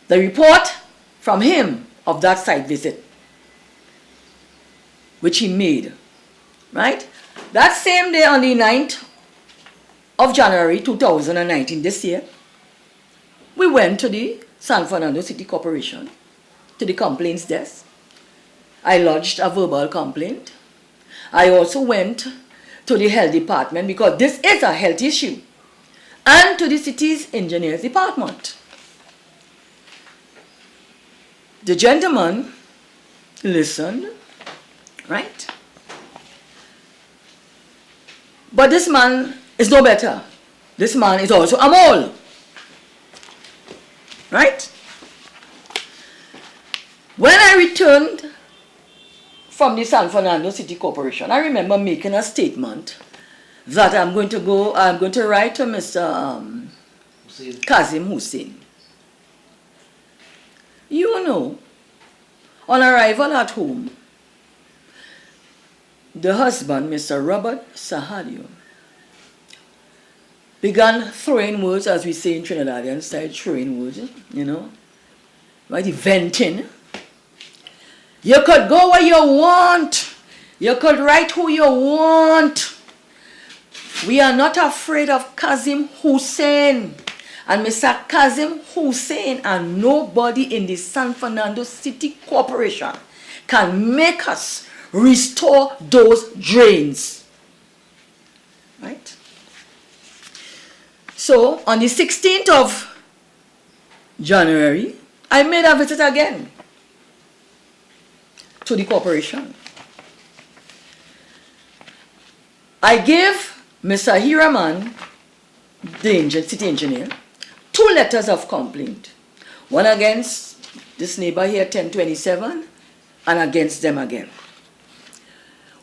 the report from him of that site visit, which he made. Right? That same day on the 9th of January 2019, this year, we went to the San Fernando City Corporation, to the complaints desk. I lodged a verbal complaint. I also went to the health department because this is a health issue, and to the city's engineers department. The gentleman listened, right? But this man is no better. This man is also a mole. Right? When I returned from the San Fernando City Corporation, I remember making a statement that I'm going to write to Mr. Kazim Hussein. You know, on arrival at home, the husband, Mr. Robert Sahadio, began throwing words, as we say in Trinidadian style, throwing words, you know, right, venting. You could go where you want. You could write who you want. We are not afraid of Kazim Hussein. And Mr. Kazim Hussein and nobody in the San Fernando City Corporation can make us restore those drains. Right? So, on the 16th of January, I made a visit again to the corporation. I gave Mr. Hiraman, the city engineer, 2 letters of complaint. One against this neighbor here, 1027, and against them again.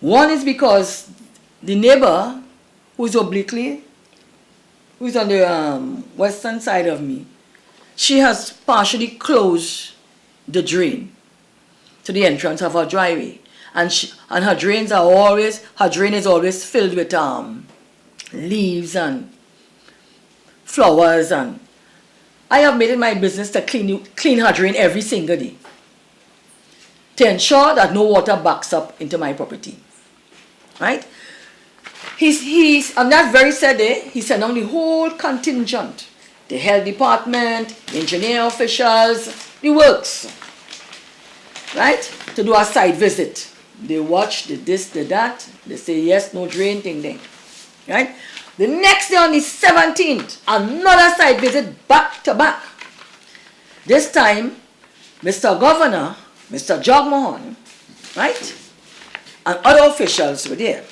One is because the neighbor, who's obliquely, who's on the western side of me, she has partially closed the drain to the entrance of her driveway. And her drain is always filled with leaves and flowers, and I have made it my business to clean her drain every single day to ensure that no water backs up into my property. Right? He's on that very said day, he sent down the whole contingent, the health department, the engineer officials, the works, right, to do a site visit. They watch, the this, the that, they say yes, no drain, thing. Right? The next day on the 17th, another site visit back to back. This time, Mr. Governor, Mr. Jagmohan, right, and other officials were there.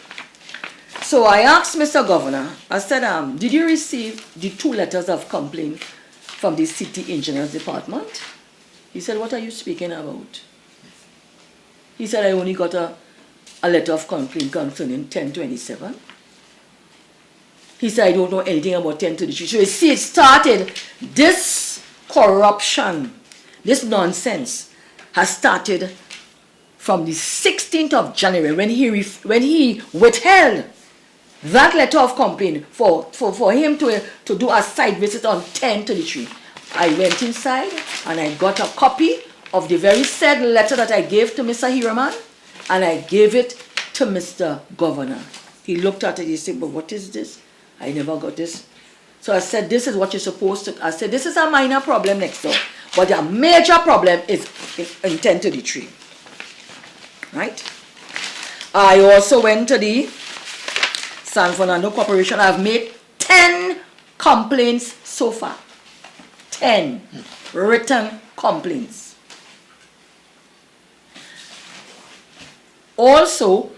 So I asked Mr. Governor, I said, did you receive the 2 letters of complaint from the City Engineers Department? He said, what are you speaking about? He said, I only got a letter of complaint concerning 1027. He said, I don't know anything about 1033. So you see, it started, this corruption, this nonsense has started from the 16th of January when he withheld that letter of complaint for him to do a site visit on 1033. I went inside and I got a copy of the very said letter that I gave to Mr. Hiraman, and I gave it to Mr. Governor. He looked at it, he said, but what is this? I never got this. So I said, this is what you're supposed to, I said, this is a minor problem next door, but the major problem is in 1033. Right? I also went to the San Fernando Corporation. I've made 10 complaints so far. 10 written complaints. Also,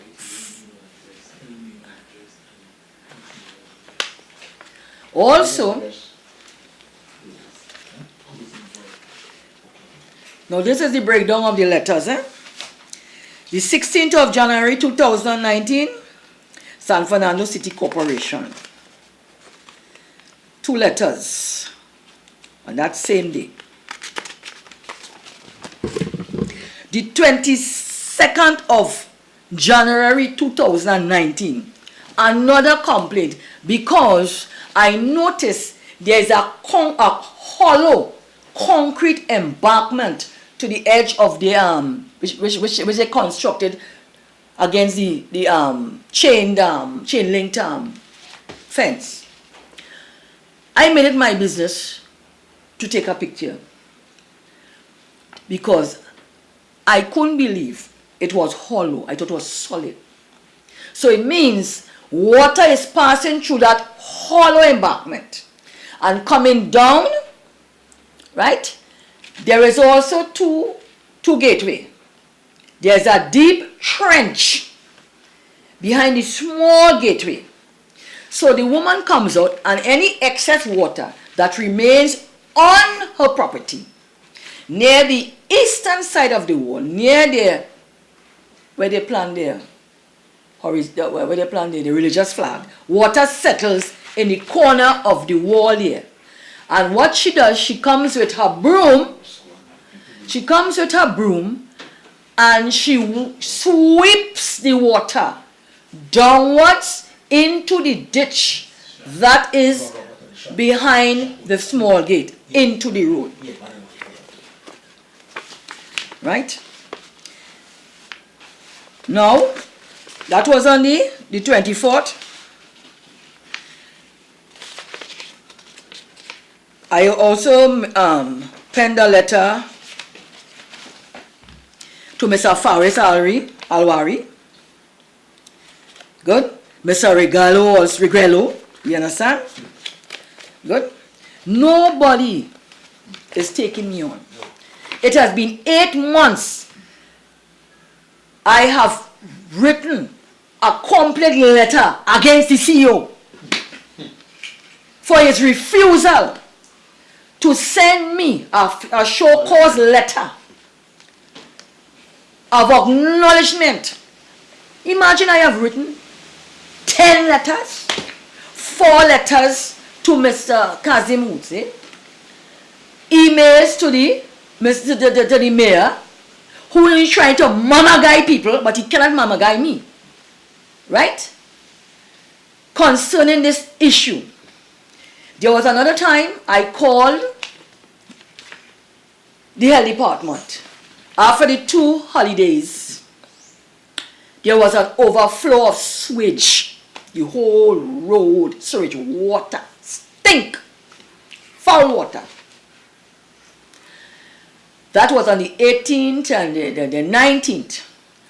now this is the breakdown of the letters. The 16th of January 2019, San Fernando City Corporation. 2 letters on that same day. The 22nd of January 2019, another complaint, because I noticed there is a hollow concrete embankment to the edge of the which they constructed against the chain linked fence. I made it my business to take a picture because I couldn't believe it was hollow. I thought it was solid. So it means water is passing through that hollow embankment and coming down, right? There is also two gateways. There's a deep trench behind the small gateway. So the woman comes out, and any excess water that remains on her property near the eastern side of the wall, near there where they plant the religious flag, water settles in the corner of the wall here. And what she does, she comes with her broom and she sweeps the water downwards into the ditch that is behind the small gate, into the road. Right? Now, that was on the 24th. I also penned a letter to Mr. Faris Alwari. Good. Mr. Regrello, you understand? Good. Nobody is taking me on. It has been 8 months. I have written a complete letter against the CEO for his refusal to send me a show cause letter of acknowledgement. Imagine I have written 10 letters, 4 letters to Mr. Kazim Hutse, emails to the mayor, who is trying to mama guy people, but he cannot mama guy me. Right? Concerning this issue. There was another time I called the health department. After the 2 holidays, there was an overflow of sewage. The whole road, sewage, water, stink, foul water. That was on the 18th and the 19th.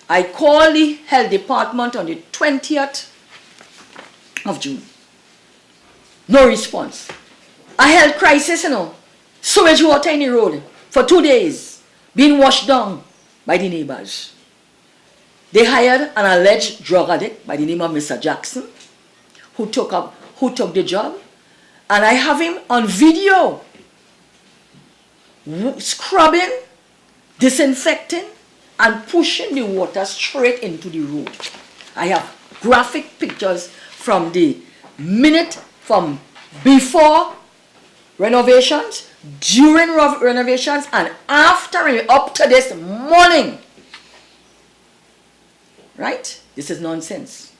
I called the health department on the 20th of June. No response. A health crisis, sewage water in the road for 2 days. being washed down by the neighbors. They hired an alleged drug addict by the name of Mr. Jackson, who took the job, and I have him on video scrubbing, disinfecting, and pushing the water straight into the road. I have graphic pictures from the minute from before renovations, during renovations, and after and up to this morning. Right? This is nonsense.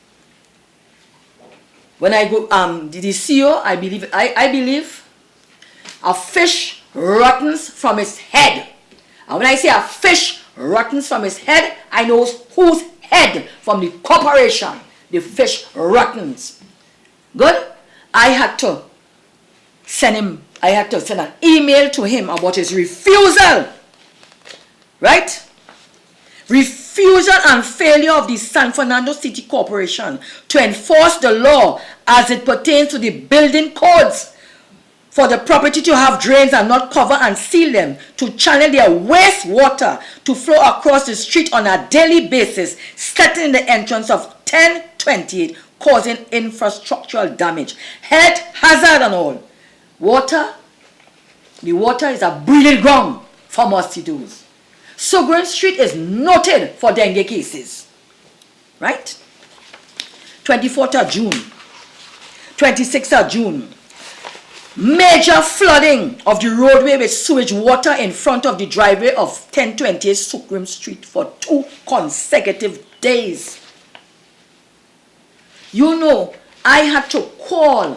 When I go, the CEO, I believe a fish rottens from its head. And when I say a fish rottens from his head, I know whose head from the corporation the fish rottens. Good? I had to send an email to him about his refusal. Right? Refusal and failure of the San Fernando City Corporation to enforce the law as it pertains to the building codes for the property to have drains and not cover and seal them, to channel their wastewater to flow across the street on a daily basis, starting in the entrance of 1028, causing infrastructural damage, health hazard and all. The water is a breeding ground for mosquitoes. Sugren Street is noted for dengue cases. Right? 24th of June, 26th of June, major flooding of the roadway with sewage water in front of the driveway of 1028 Sugren Street for 2 consecutive days. You know, I had to call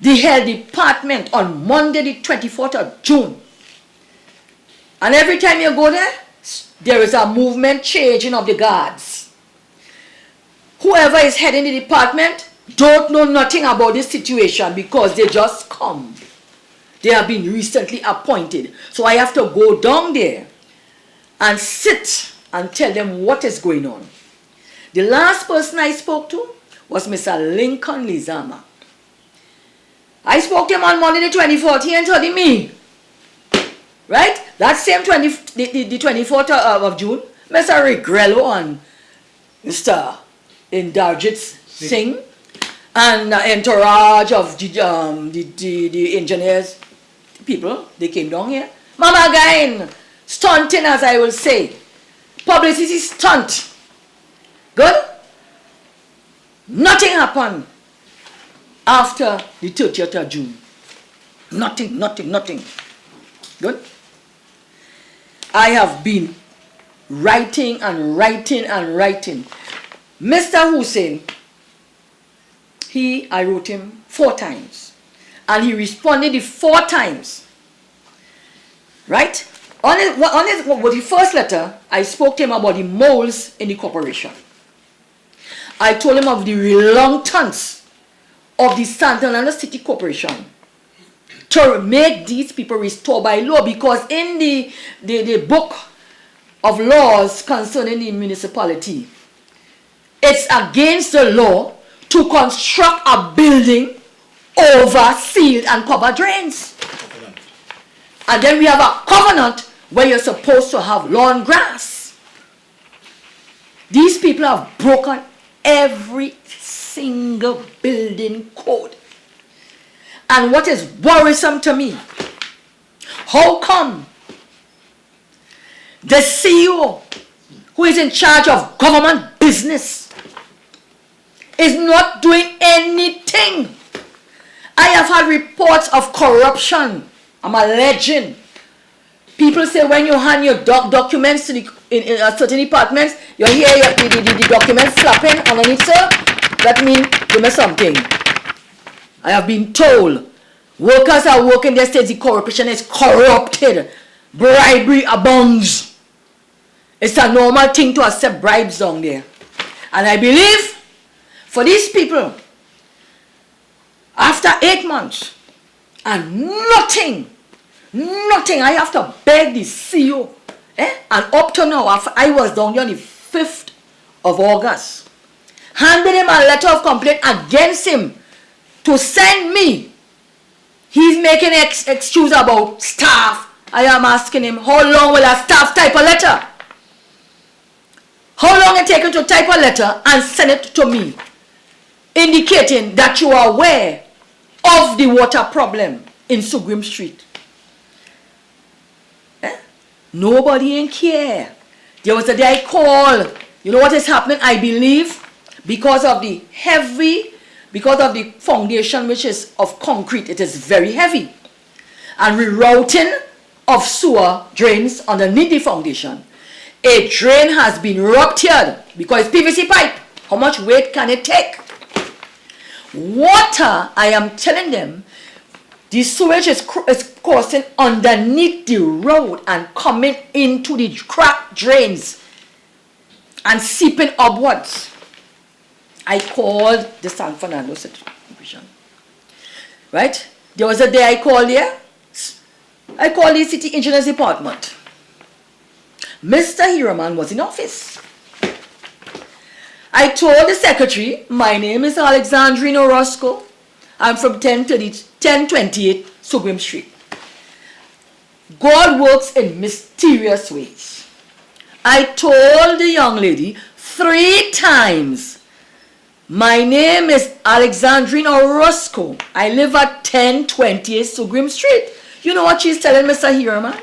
the health department on Monday the 24th of June. And every time you go there, there is a movement changing of the guards. Whoever is heading the department don't know nothing about this situation because they just come. They have been recently appointed. So I have to go down there and sit and tell them what is going on. The last person I spoke to was Mr. Lincoln Lizama. I spoke to him on Monday the 24th. He ain't telling me. Right? That same the 24th of June, Mr. Regrello and Mr. Indarjit Singh and the entourage of the engineers, people, they came down here. Mama again, stunting as I will say. Publicity stunt. Good? Nothing happened after the 30th of June. Nothing. Good? I have been writing. Mr. Hussein, I wrote him 4 times. And he responded the 4 times. Right? On the first letter, I spoke to him about the moles in the corporation. I told him of the reluctance of the San Fernando City Corporation to make these people restore by law, because in the book of laws concerning the municipality, it's against the law to construct a building over sealed and covered drains. And then we have a covenant where you're supposed to have lawn grass. These people have broken every single building code. And what is worrisome to me, how come the CEO, who is in charge of government business, is not doing anything? I have had reports of corruption. I'm alleging. People say when you hand your documents to in certain departments, you hear the document flapping underneath, sir. That means give me something. I have been told workers are working there, says the corporation is corrupted. Bribery abounds. It's a normal thing to accept bribes down there. And I believe for these people, after 8 months and nothing, I have to beg the CEO. And up to now, after I was down here on the 5th of August, handed him a letter of complaint against him to send me. He's making excuse about staff I am asking him, how long will a staff type a letter? How long it taken to type a letter and send it to me, indicating that you are aware of the water problem in Sugrim Street? Nobody in care. There was a day I called. You know what is happening? I believe because of the foundation, which is of concrete, it is very heavy. And rerouting of sewer drains underneath the foundation. A drain has been ruptured because it's PVC pipe. How much weight can it take? Water, I am telling them, the sewage is coursing underneath the road and coming into the cracked drains and seeping upwards. I called the San Fernando situation. Right? There was a day I called here. I called the city engineer's department. Mr. Hiraman was in office. I told the secretary, my name is Alexandrine Orozco. I'm from 1028 Sugrim Street. God works in mysterious ways. I told the young lady 3 times, my name is Alexandrine Orozco. I live at 1028 Sugrim Street. You know what she's telling Mr. Hiraman?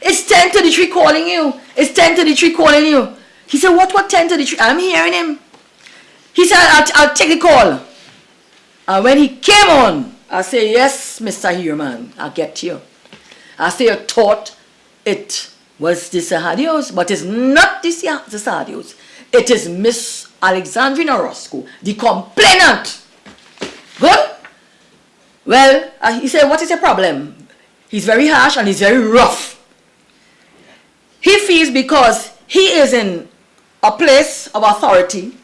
It's 1033 calling you. It's 1033 calling you. He said, what 1033? I'm hearing him. He said, I'll take the call. And when he came on, I said, yes, Mr. Hiraman, I'll get you. I said, you thought it was the Sahadios, but it's not the Sahadios. It is Miss Alexandrine Orozco, the complainant. Good? Well, he said, what is your problem? He's very harsh and he's very rough. He feels because he is in a place of authority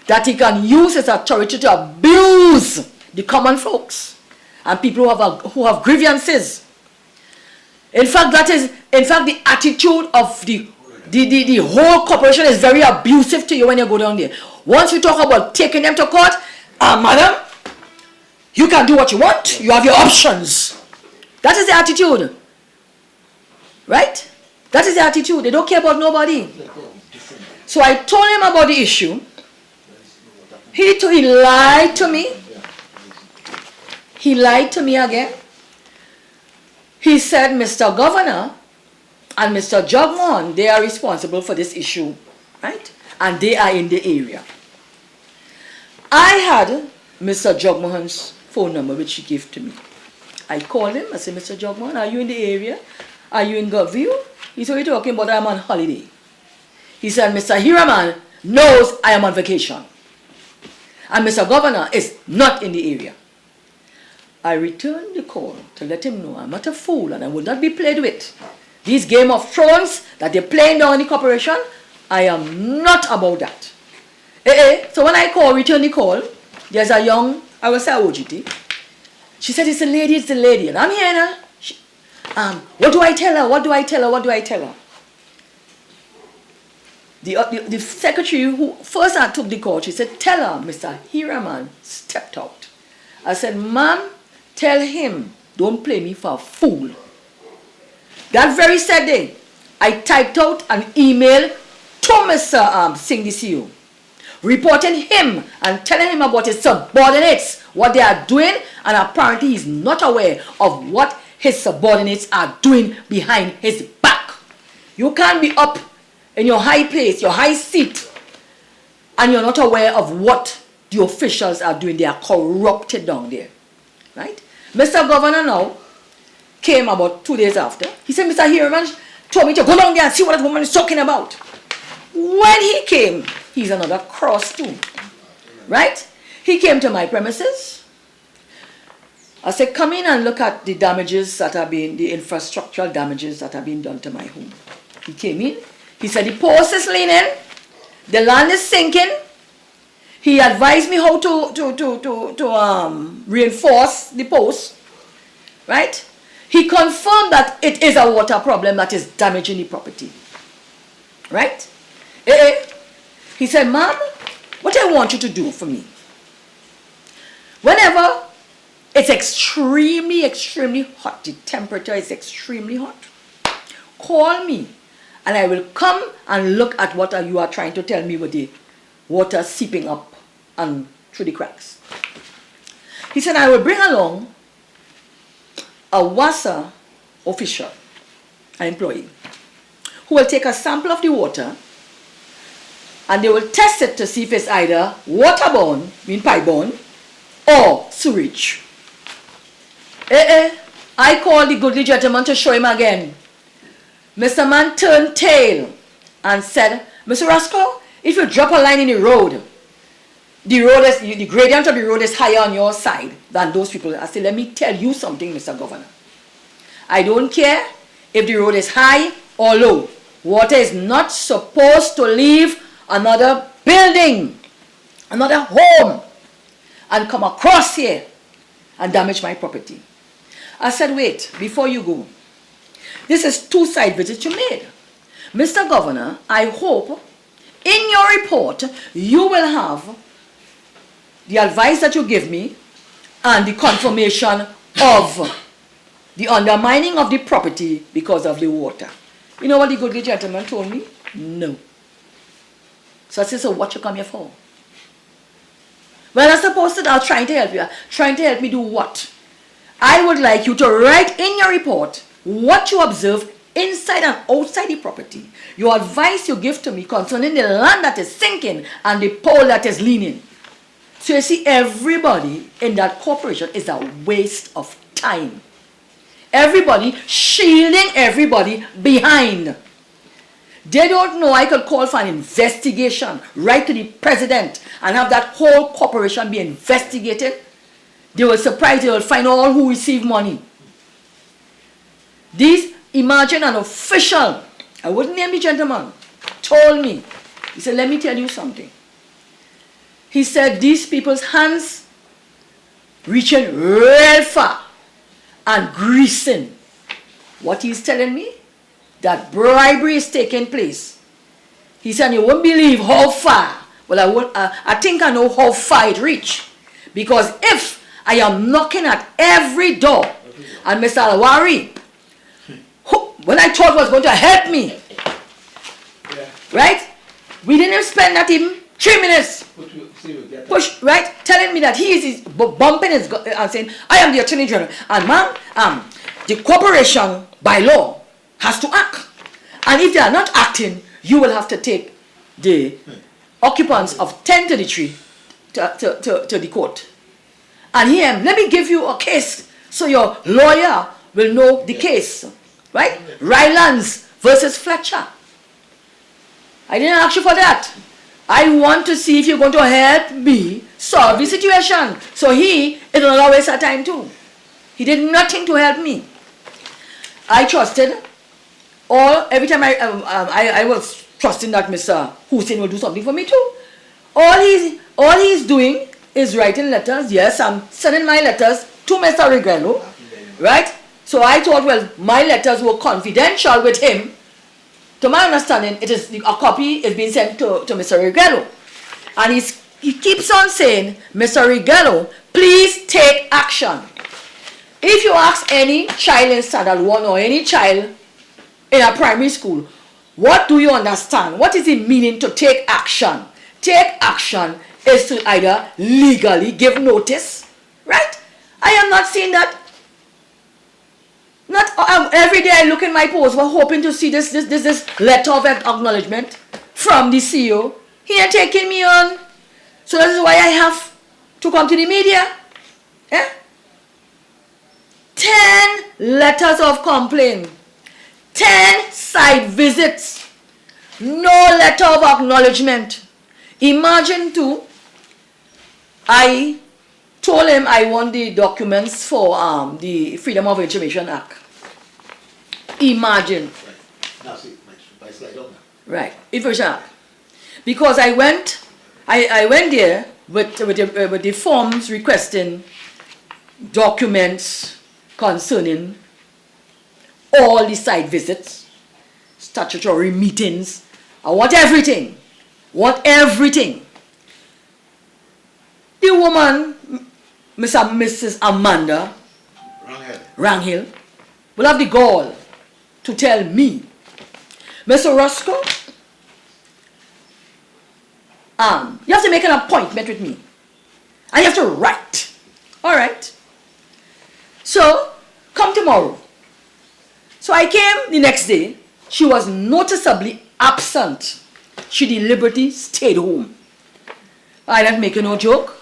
that he can use his authority to abuse the common folks and people who have grievances. In fact, the attitude of the whole corporation is very abusive to you when you go down there. Once you talk about taking them to court, madam, you can do what you want. You have your options. That is the attitude. Right? That is the attitude. They don't care about nobody. So I told him about the issue. He lied to me. He lied to me again. He said, Mr. Governor and Mr. Jagmohan, they are responsible for this issue, right? And they are in the area. I had Mr. Jagmohan's phone number, which he gave to me. I called him. I said, Mr. Jagmohan, are you in the area? Are you in Govview? He said, what are you talking about? I'm on holiday. He said, Mr. Hiraman knows I am on vacation. And Mr. Governor is not in the area. I returned the call to let him know I'm not a fool and I will not be played with. These Game of Thrones that they're playing down in the corporation, I am not about that. So when I return the call, there's a young, I will say OGT. She said, it's the lady. And I'm here now. What do I tell her? What do I tell her? The secretary who first I took the call, she said, tell her Mr. Hiraman stepped out. I said, ma'am, tell him, don't play me for a fool. That very sad day, I typed out an email to Mr. Singh, the CEO, reporting him and telling him about his subordinates, what they are doing, and apparently he's not aware of what his subordinates are doing behind his back. You can't be up in your high place, your high seat, and you're not aware of what the officials are doing. They are corrupted down there. Right? Mr. Governor now came about 2 days after. He said, Mr. Hiraman told me to go down there and see what that woman is talking about. When he came, he's another cross too. Right? He came to my premises. I said, come in and look at the damages that have been, the infrastructural damages that have been done to my home. He came in. He said, the post is leaning. The land is sinking. He advised me how to reinforce the post. Right? He confirmed that it is a water problem that is damaging the property. Right? He said, ma'am, what I want you to do for me, whenever It's extremely, extremely hot. The temperature is extremely hot. Call me and I will come and look at what you are trying to tell me with the water seeping up and through the cracks. He said, I will bring along a WASA official, an employee, who will take a sample of the water and they will test it to see if it's either waterborne, mean pipe-borne, or sewage. I called the goodly gentleman to show him again. Mr. Man turned tail and said, Mr. Roscoe, if you drop a line in the road, the gradient of the road is higher on your side than those people. I said, let me tell you something, Mr. Governor. I don't care if the road is high or low. Water is not supposed to leave another building, another home, and come across here and damage my property. I said, wait, before you go. This is 2 site visits you made. Mr. Governor, I hope in your report you will have the advice that you give me and the confirmation of the undermining of the property because of the water. You know what the goodly gentleman told me? No. So I said, so what you come here for? Well, I supposed to, I was trying to help you. Trying to help me do what? I would like you to write in your report what you observe inside and outside the property. Your advice you give to me concerning the land that is sinking and the pole that is leaning. So you see, everybody in that corporation is a waste of time. Everybody shielding everybody behind. They don't know I could call for an investigation right to the president and have that whole corporation be investigated. They will surprise, they will find all who receive money. Imagine an official, I wouldn't name the gentleman, told me, he said, let me tell you something. He said, these people's hands reaching real far and greasing. What he's telling me? That bribery is taking place. He said, you won't believe how far. Well, I think I know how far it reached. Because if I am knocking at every door, and Mr. Alwari, who, when I thought was going to help me, right? We didn't spend not even 3 minutes. Push, right? Telling me that he is bumping his and saying, I am the Attorney General. And ma'am, the corporation by law has to act. And if they are not acting, you will have to take the occupants of 1033 to the court. And here, let me give you a case so your lawyer will know the case. Right? Rylands versus Fletcher. I didn't ask you for that. I want to see if you're going to help me solve the situation. So he is another waste of time too. He did nothing to help me. I trusted every time I was trusting that Mr. Hussein will do something for me too. All he's doing is writing letters. Yes, I'm sending my letters to Mr. Rigello, right? So I thought, well, my letters were confidential with him. To my understanding, a copy is being sent to Mr. Rigello. And he keeps on saying, Mr. Rigello, please take action. If you ask any child in Standard 1 or any child in a primary school, what do you understand? What is the meaning to take action? Take action is to either legally give notice, right? I am not seeing that. Not every day I look in my post, we're hoping to see this letter of acknowledgement from the CEO. He ain't taking me on. So that is why I have to come to the media. Yeah? 10 letters of complaint. 10 site visits. No letter of acknowledgement. Imagine too, I told him I want the documents for the Freedom of Information Act. Imagine. Right, Information Act. Because I went there with the forms requesting documents concerning all the site visits, statutory meetings. I want everything. Want everything. The woman, Mr. and Mrs. Amanda Rangel. Ranghill will have the gall to tell me, Mr. Roscoe, you have to make an appointment with me. And you have to write. All right. So, come tomorrow. So I came the next day. She was noticeably absent. She deliberately stayed home. I didn't make no joke.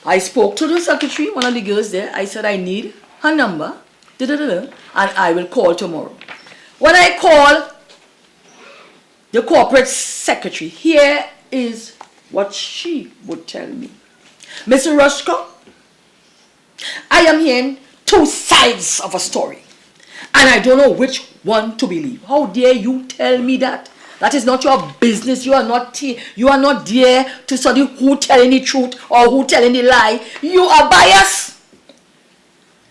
I spoke to the secretary, one of the girls there. I said, I need her number, and I will call tomorrow. When I called the corporate secretary, here is what she would tell me. Mr. Roscoe, I am hearing two sides of a story, and I don't know which one to believe. How dare you tell me that? That is not your business. You are not there to study who telling the truth or who telling the lie. You are biased.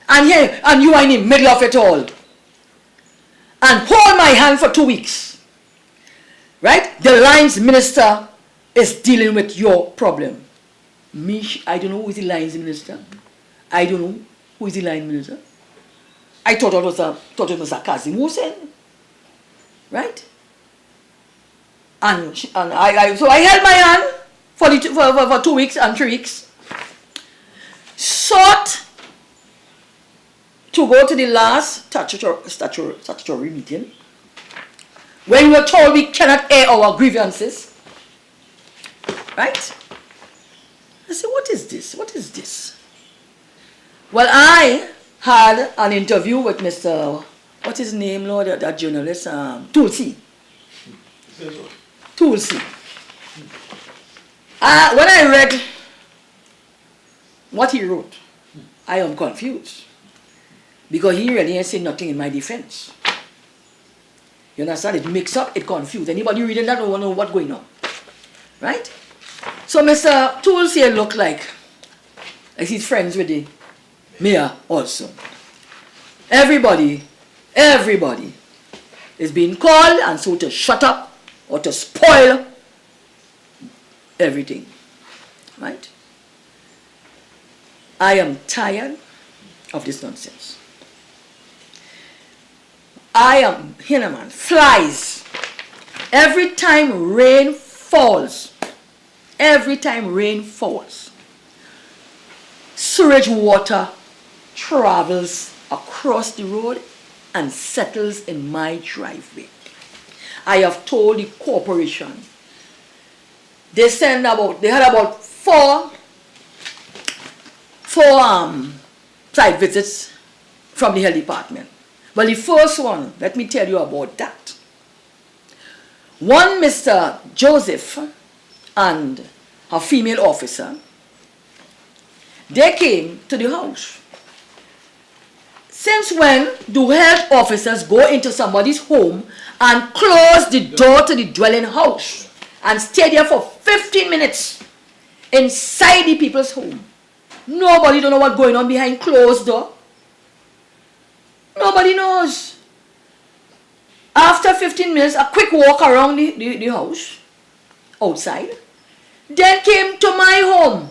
And here, and you are in the middle of it all. And hold my hand for 2 weeks. Right? The lines minister is dealing with your problem. Me, I don't know who is the lines minister. I don't know who is the line minister. I thought it was a Kazim Hussein. Right? So I held my hand for 2 weeks and 3 weeks. Sought to go to the last statutory meeting when we were told we cannot air our grievances. Right? I said, what is this? What is this? Well, I had an interview with Mr. What's his name, Lord, that journalist, Tulsi. Tulsi. When I read what he wrote, I am confused. Because he really ain't saying nothing in my defense. You understand? It mixed up, it confused. Anybody reading that don't know what's going on. Right? So Mr. Tulsi looked like he's friends with the mayor also. Everybody is being called and so to shut up or to spoil everything. Right? I am tired of this nonsense. I am, man, flies. Every time rain falls, sewage water travels across the road and settles in my driveway. I have told the corporation. They had about four site visits from the health department. Well, the first one, let me tell you about that. One Mr. Joseph and a female officer, they came to the house. Since when do health officers go into somebody's home and close the door to the dwelling house and stay there for 15 minutes inside the people's home? Nobody don't know what's going on behind closed door. Nobody knows. After 15 minutes, a quick walk around the house, outside, then came to my home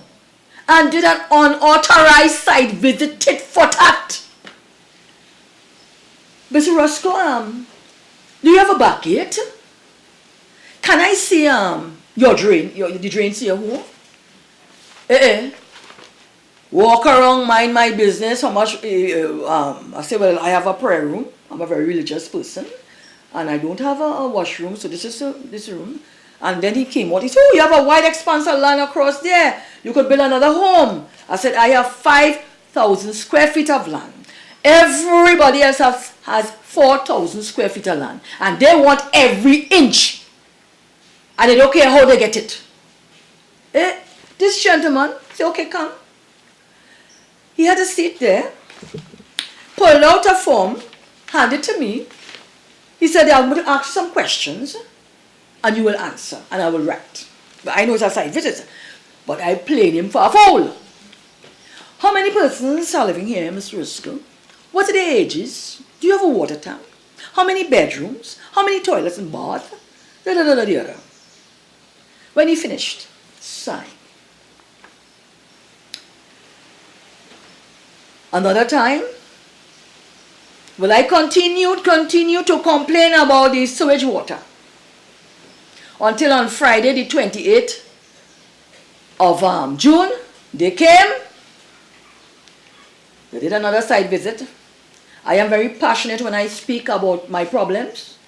and did an unauthorized site visit, tit for tat. Mr. Roscoe, do you have a bucket? Can I see your drain, the drains to your home? Walk around, mind my business. How much? I say, well, I have a prayer room. I'm a very religious person, and I don't have a washroom, so this is this room. And then he came out. He said, oh, you have a wide expanse of land across there. You could build another home. I said, I have 5,000 square feet of land. Everybody else has 4,000 square feet of land, and they want every inch, and they don't care how they get it. This gentleman said, okay, come. He had a seat there, pulled out a form, handed it to me. He said, I'm going to ask you some questions, and you will answer, and I will write. But I know it's a site visit, but I played him for a fool. How many persons are living here, Mr. Roscoe? What are the ages? Do you have a water tank? How many bedrooms? How many toilets and baths? When he finished, sighed. Another time, will I continue to complain about the sewage water until on Friday the 28th of June, they came, they did another site visit. I am very passionate when I speak about my problems.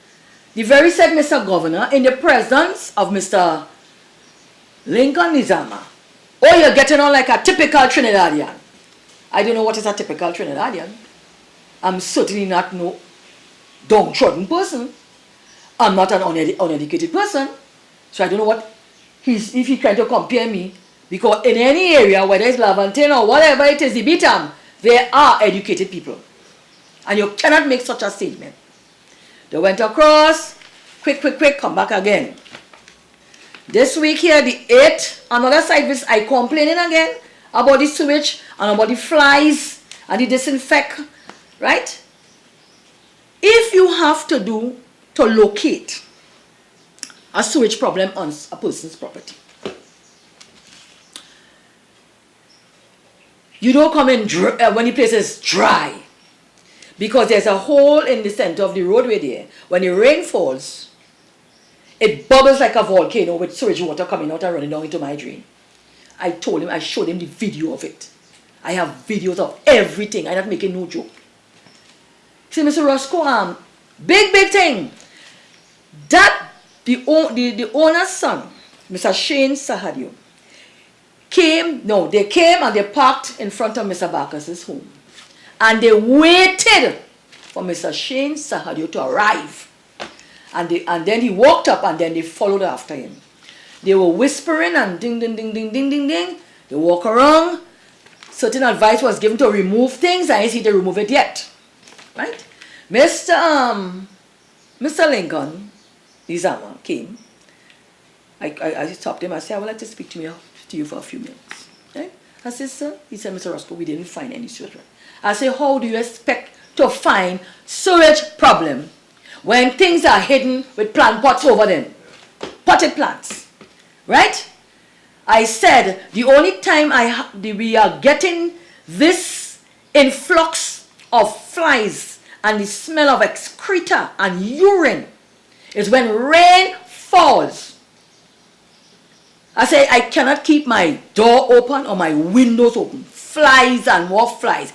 The very said Mr. Governor, in the presence of Mr. Lincoln Nizama, oh, you're getting on like a typical Trinidadian. I don't know what is a typical Trinidadian. I'm certainly not no downtrodden person. I'm not an uneducated person. So I don't know what if he's trying to compare me. Because in any area, whether it's Lavantine or whatever it is, the Bitam, there are educated people. And you cannot make such a statement. They went across, quick, come back again. This week here, the 8th, another site visit, I complaining again about the sewage and about the flies and the disinfect, right? If you have to locate a sewage problem on a person's property, you don't come in when the place is dry, because there's a hole in the center of the roadway there. When the rain falls, it bubbles like a volcano with sewage water coming out and running down into my drain. I told him, I showed him the video of it. I have videos of everything. I'm not making no joke. See, Mr. Roscoe, big thing. That the owner's son, Mr. Shane Sahadio, they came and they parked in front of Mr. Bacchus's home. And they waited for Mr. Shane Sahadio to arrive. And then he walked up and then they followed after him. They were whispering and ding. They walk around. Certain advice was given to remove things. I ain't see they remove it yet. Right? Mr. Lincoln, Nizama, came. I stopped him. I said, I would like to speak to you for a few minutes. Right? I said, sir, he said, Mr. Roscoe, we didn't find any sewage. I said, how do you expect to find sewage problem when things are hidden with plant pots over them? Potted plants. Right? I said, the only time we are getting this influx of flies and the smell of excreta and urine is when rain falls. I say, I cannot keep my door open or my windows open. Flies and more flies.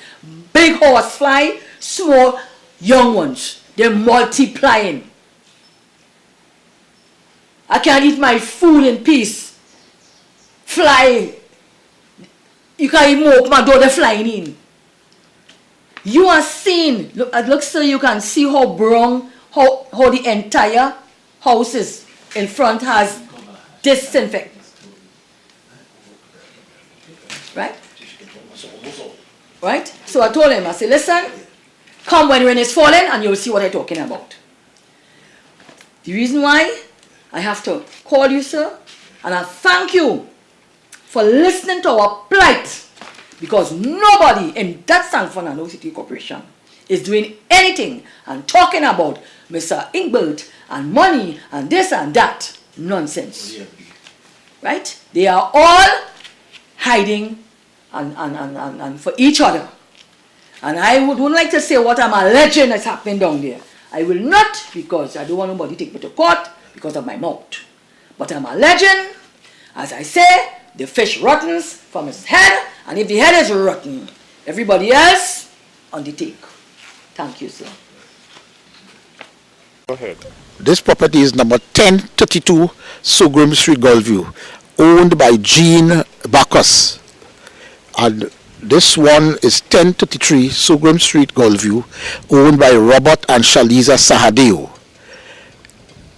Big horse fly, small, young ones. They're multiplying. I can't eat my food in peace. Fly. You can't even open my door, they're flying in. You are seeing, look so you can see how brown, how the entire house is in front has disinfect. Right? Right? So I told him, I said, listen, come when rain is falling and you'll see what I'm talking about. The reason why I have to call you, sir, and I thank you for listening to our plight, because nobody in that San Fernando City Corporation is doing anything and talking about Mr. Ingbert and money and this and that. Nonsense. Right? They are all hiding and for each other. And I would like to say what I'm alleging is happening down there. I will not, because I don't want nobody to take me to court because of my mouth. But I'm alleging, as I say, the fish rottens from his head, and if the head is rotten, everybody else on the take. Thank you, sir. Go ahead. This property is number 1032 Sugrum Street, Gulview, owned by Jean Bacchus. And this one is 1033 Sugrum Street, Gulview, owned by Robert and Shaliza Sahadeo.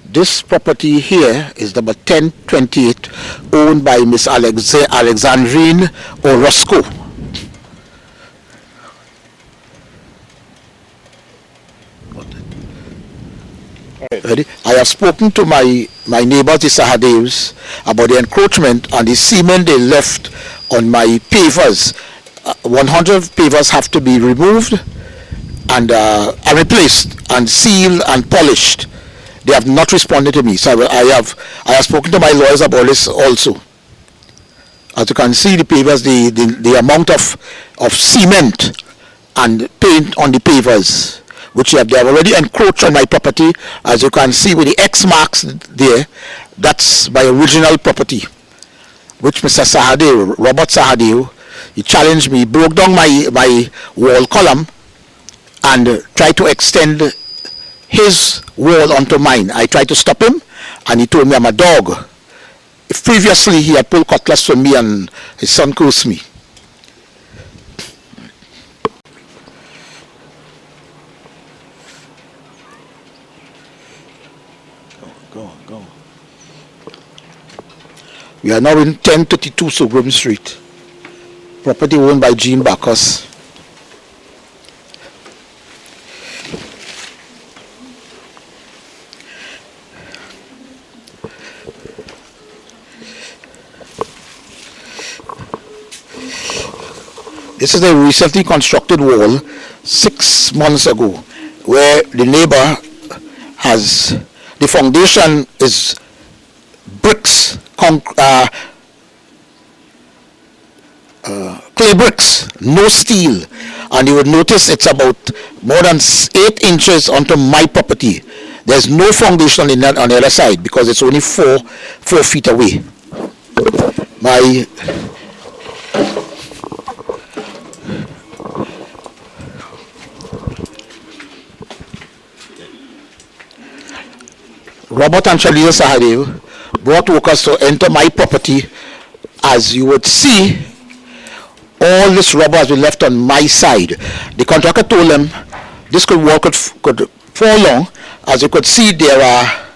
This property here is number 1028, owned by Miss Alexandrine Orozco. Ready? I have spoken to my neighbors, the Sahadeus, about the encroachment and the cement they left on my pavers. 100 pavers have to be removed and replaced and sealed and polished. They have not responded to me, so I have spoken to my lawyers about this also. As you can see, the pavers, the amount of cement and paint on the pavers, which they have already encroached on my property. As you can see with the X marks there, that's my original property, which Mr. Sahadeo, Robert Sahadeo, he challenged me, broke down my wall column and tried to extend his wall onto mine. I tried to stop him, and he told me I'm a dog. If previously he had pulled cutlass from me and his son cursed me. Go. We are now in 1032 Suburban Street. Property owned by Jean Bacchus. This is a recently constructed wall 6 months ago, where the neighbor has, the foundation is bricks, clay bricks, no steel, and you would notice it's about more than 8 inches onto my property. There's no foundation on the other side because it's only 4 feet away. My Robert and Shalila Sahadeo brought workers to enter my property. As you would see, all this rubber has been left on my side. The contractor told them this could fall long. As you could see, there are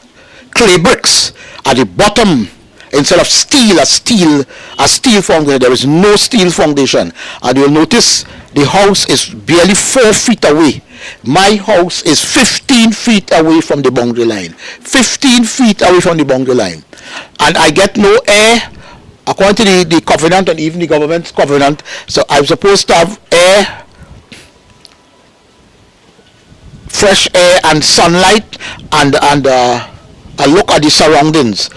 clay bricks at the bottom. Instead of steel, a steel foundation. There is no steel foundation. And you'll notice the house is barely 4 feet away. My house is 15 feet away from the boundary line. 15 feet away from the boundary line. And I get no air, according to the covenant and even the government's covenant. So I'm supposed to have air, fresh air and sunlight, and a look at the surroundings.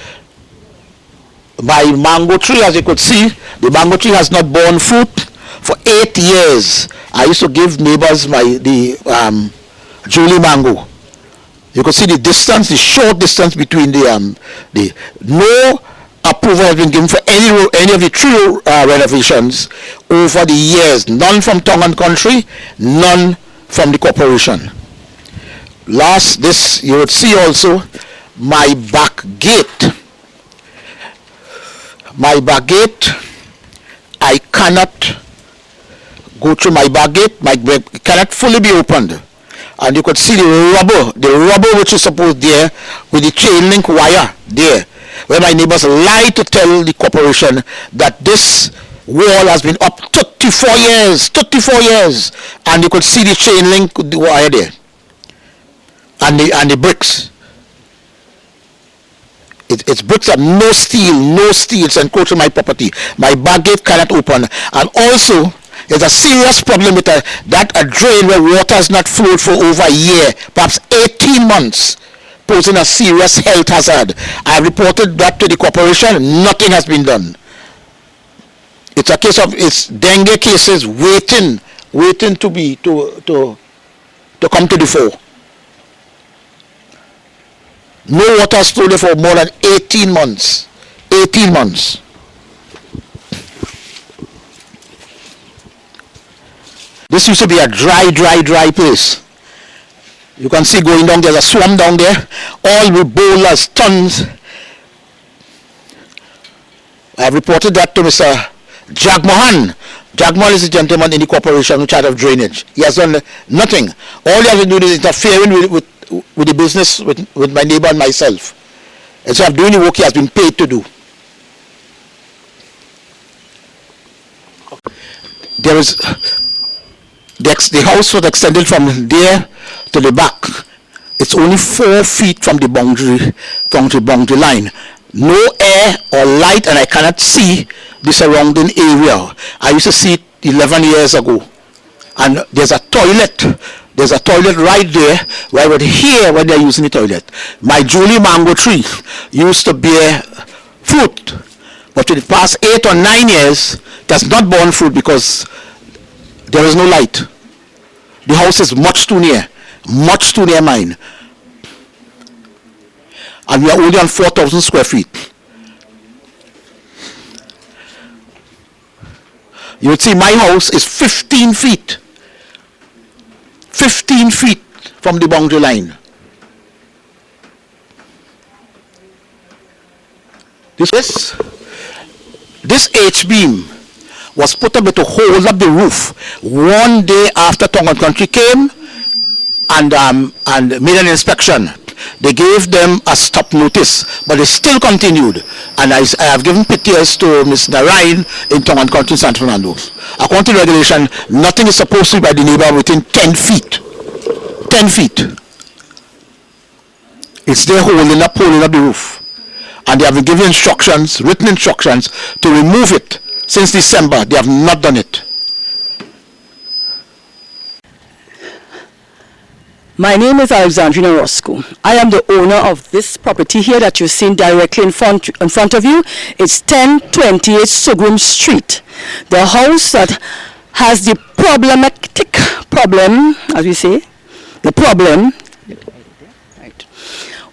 My mango tree, as you could see, the mango tree has not borne fruit for 8 years. I used to give neighbors the Julie mango. You could see the distance, the short distance between the no approval has been given for any of the tree renovations over the years. None from Tongue and Country, none from the corporation. This you would see also my back gate. My back gate, I cannot go through my back gate. My back cannot fully be opened. And you could see the rubber which is supposed there with the chain link wire there, where my neighbors lie to tell the corporation that this wall has been up 34 years, and you could see the chain link wire there, and the bricks. It's bricks and no steel. It's encroaching my property. My back gate cannot open. And also, there's a serious problem with that drain where water has not flowed for over a year, perhaps 18 months, posing a serious health hazard. I reported that to the corporation. Nothing has been done. It's a case of dengue cases waiting to come to the fore. No water has flowed for more than 18 months. 18 months. This used to be a dry place. You can see going down, there's a swamp down there. All with boulders, tons. I have reported that to Mr. Jagmohan. Jagmohan is the gentleman in the corporation in charge of drainage. He has done nothing. All he has been doing is interfering with the business with my neighbor and myself. Instead of doing the work he has been paid to do. There is the house was extended from there to the back. It's only 4 feet from the boundary line. No air or light, and I cannot see the surrounding area. I used to see it 11 years ago. And there's a toilet right there where I would hear when they're using the toilet. My Julie mango tree used to bear fruit, but for the past 8 or 9 years, it has not borne fruit because there is no light. The house is much too near mine. And we are only on 4,000 square feet. You would see my house is 15 feet. 15 feet from the boundary line. This H-beam was put up to hold up the roof one day after Tongan Country came and made an inspection. They gave them a stop notice, but they still continued. And I have given pictures to Ms. Narayan in Tongan Country, San Fernando. According to regulation, nothing is supposed to be by the neighbor within 10 feet. 10 feet. It's there holding up the roof. And they have been given instructions, written instructions, to remove it. Since December, they have not done it. My name is Alexandrina Roscoe. I am the owner of this property here that you're seeing directly in front of you. It's 1028 Sugrum Street. The house that has the problem, as we say, the problem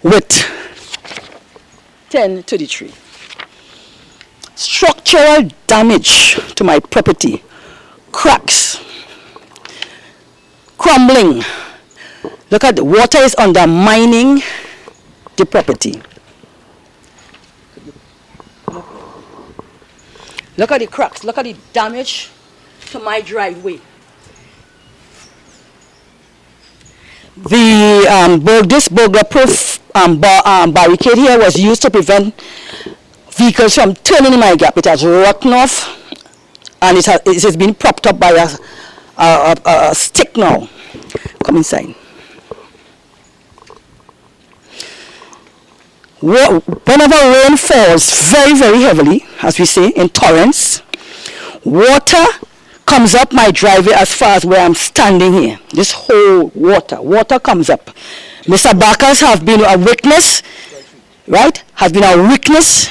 with 1033. Structural damage to my property, cracks, crumbling. Look at the water is undermining the property. Look at the cracks, look at the damage to my driveway. This burglar-proof barricade here was used to prevent vehicles from turning in my gap. It has rotten off and it has been propped up by a stick now. Come inside. Whenever rain falls very, very heavily, as we say, in torrents, water comes up my driveway as far as where I'm standing here. This whole water comes up. Mr. Bacchus have been a witness, right? Has been a witness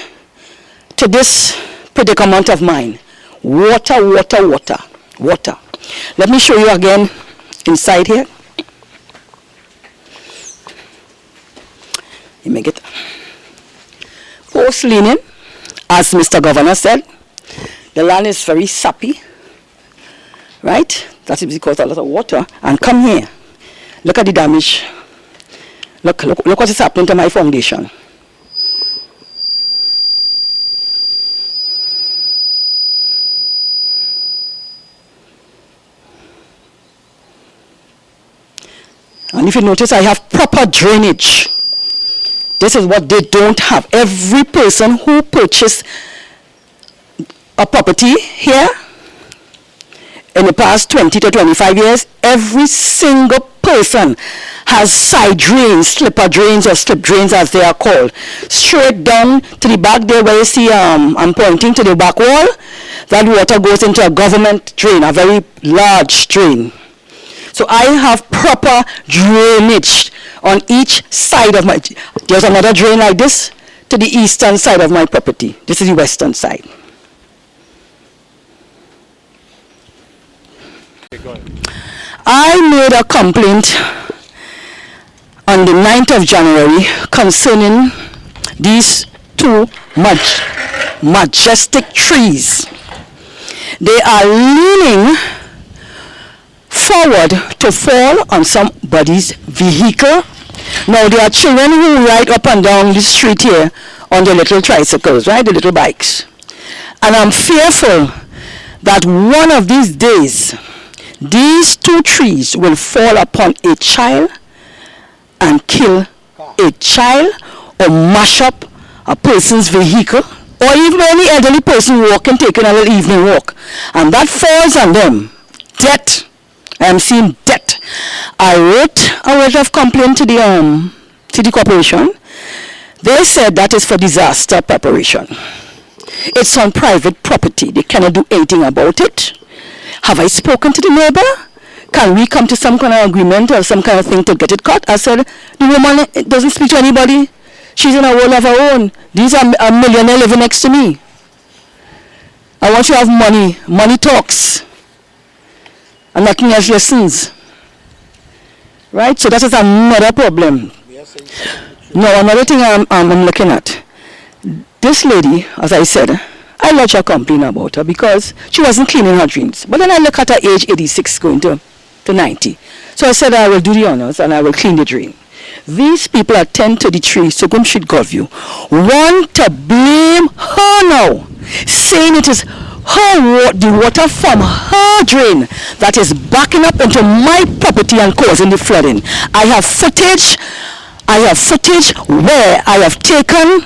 to this predicament of mine. Water. Let me show you again inside here. You make it post leaning, as Mr. Governor said. The land is very sappy, right? That is because a lot of water. And come here, look at the damage. Look what is happening to my foundation. And if you notice, I have proper drainage. This is what they don't have. Every person who purchased a property here in the past 20 to 25 years, every single person has side drains, slipper drains or slip drains as they are called. Straight down to the back there where you see I'm pointing to the back wall, that water goes into a government drain, a very large drain. So I have proper drainage on each side of my, there's another drain like this to the eastern side of my property. This is the western side. I made a complaint on the 9th of January concerning these two majestic trees. They are leaning forward to fall on somebody's vehicle. Now there are children who ride up and down the street here on the little tricycles, right, the little bikes. And I'm fearful that one of these days, these two trees will fall upon a child and kill a child or mash up a person's vehicle, or even any elderly person walking, taking a little evening walk. And that falls on them. Death. I am seeing death. I wrote a letter of complaint to the corporation. They said that is for disaster preparation. It's on private property. They cannot do anything about it. Have I spoken to the neighbor? Can we come to some kind of agreement or some kind of thing to get it cut? I said, the woman doesn't speak to anybody. She's in a world of her own. These are a millionaire living next to me. I want you to have money. Money talks. And nothing else listens. Right? So that is another problem. Now, another thing I'm looking at. This lady, as I said, I lodged a complaint about her because she wasn't cleaning her drains. But then I look at her age, 86, going to 90. So I said I will do the honors and I will clean the drain. These people at 1033 Sogum Street, Gulfview, want to blame her now, saying it is the water from her drain that is backing up into my property and causing the flooding. I have footage where I have taken,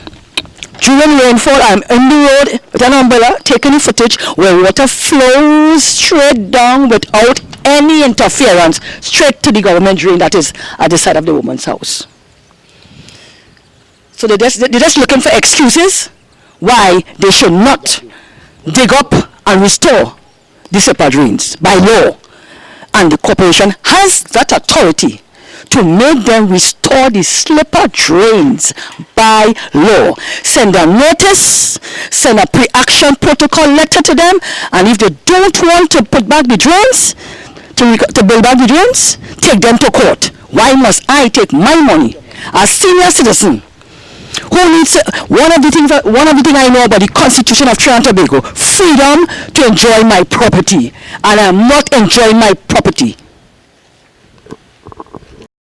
during rainfall, I'm in the road with an umbrella, taking the footage where water flows straight down without any interference, straight to the government drain that is at the side of the woman's house. So they're just looking for excuses why they should not dig up and restore the slipper drains by law. And the corporation has that authority to make them restore the slipper drains by law. Send a notice, send a pre-action protocol letter to them, and if they don't want to put back the drains, to build back the drains, take them to court. Why must I take my money as senior citizen who needs one of the things I know about the Constitution of Trinidad and Tobago, freedom to enjoy my property, and I'm not enjoying my property.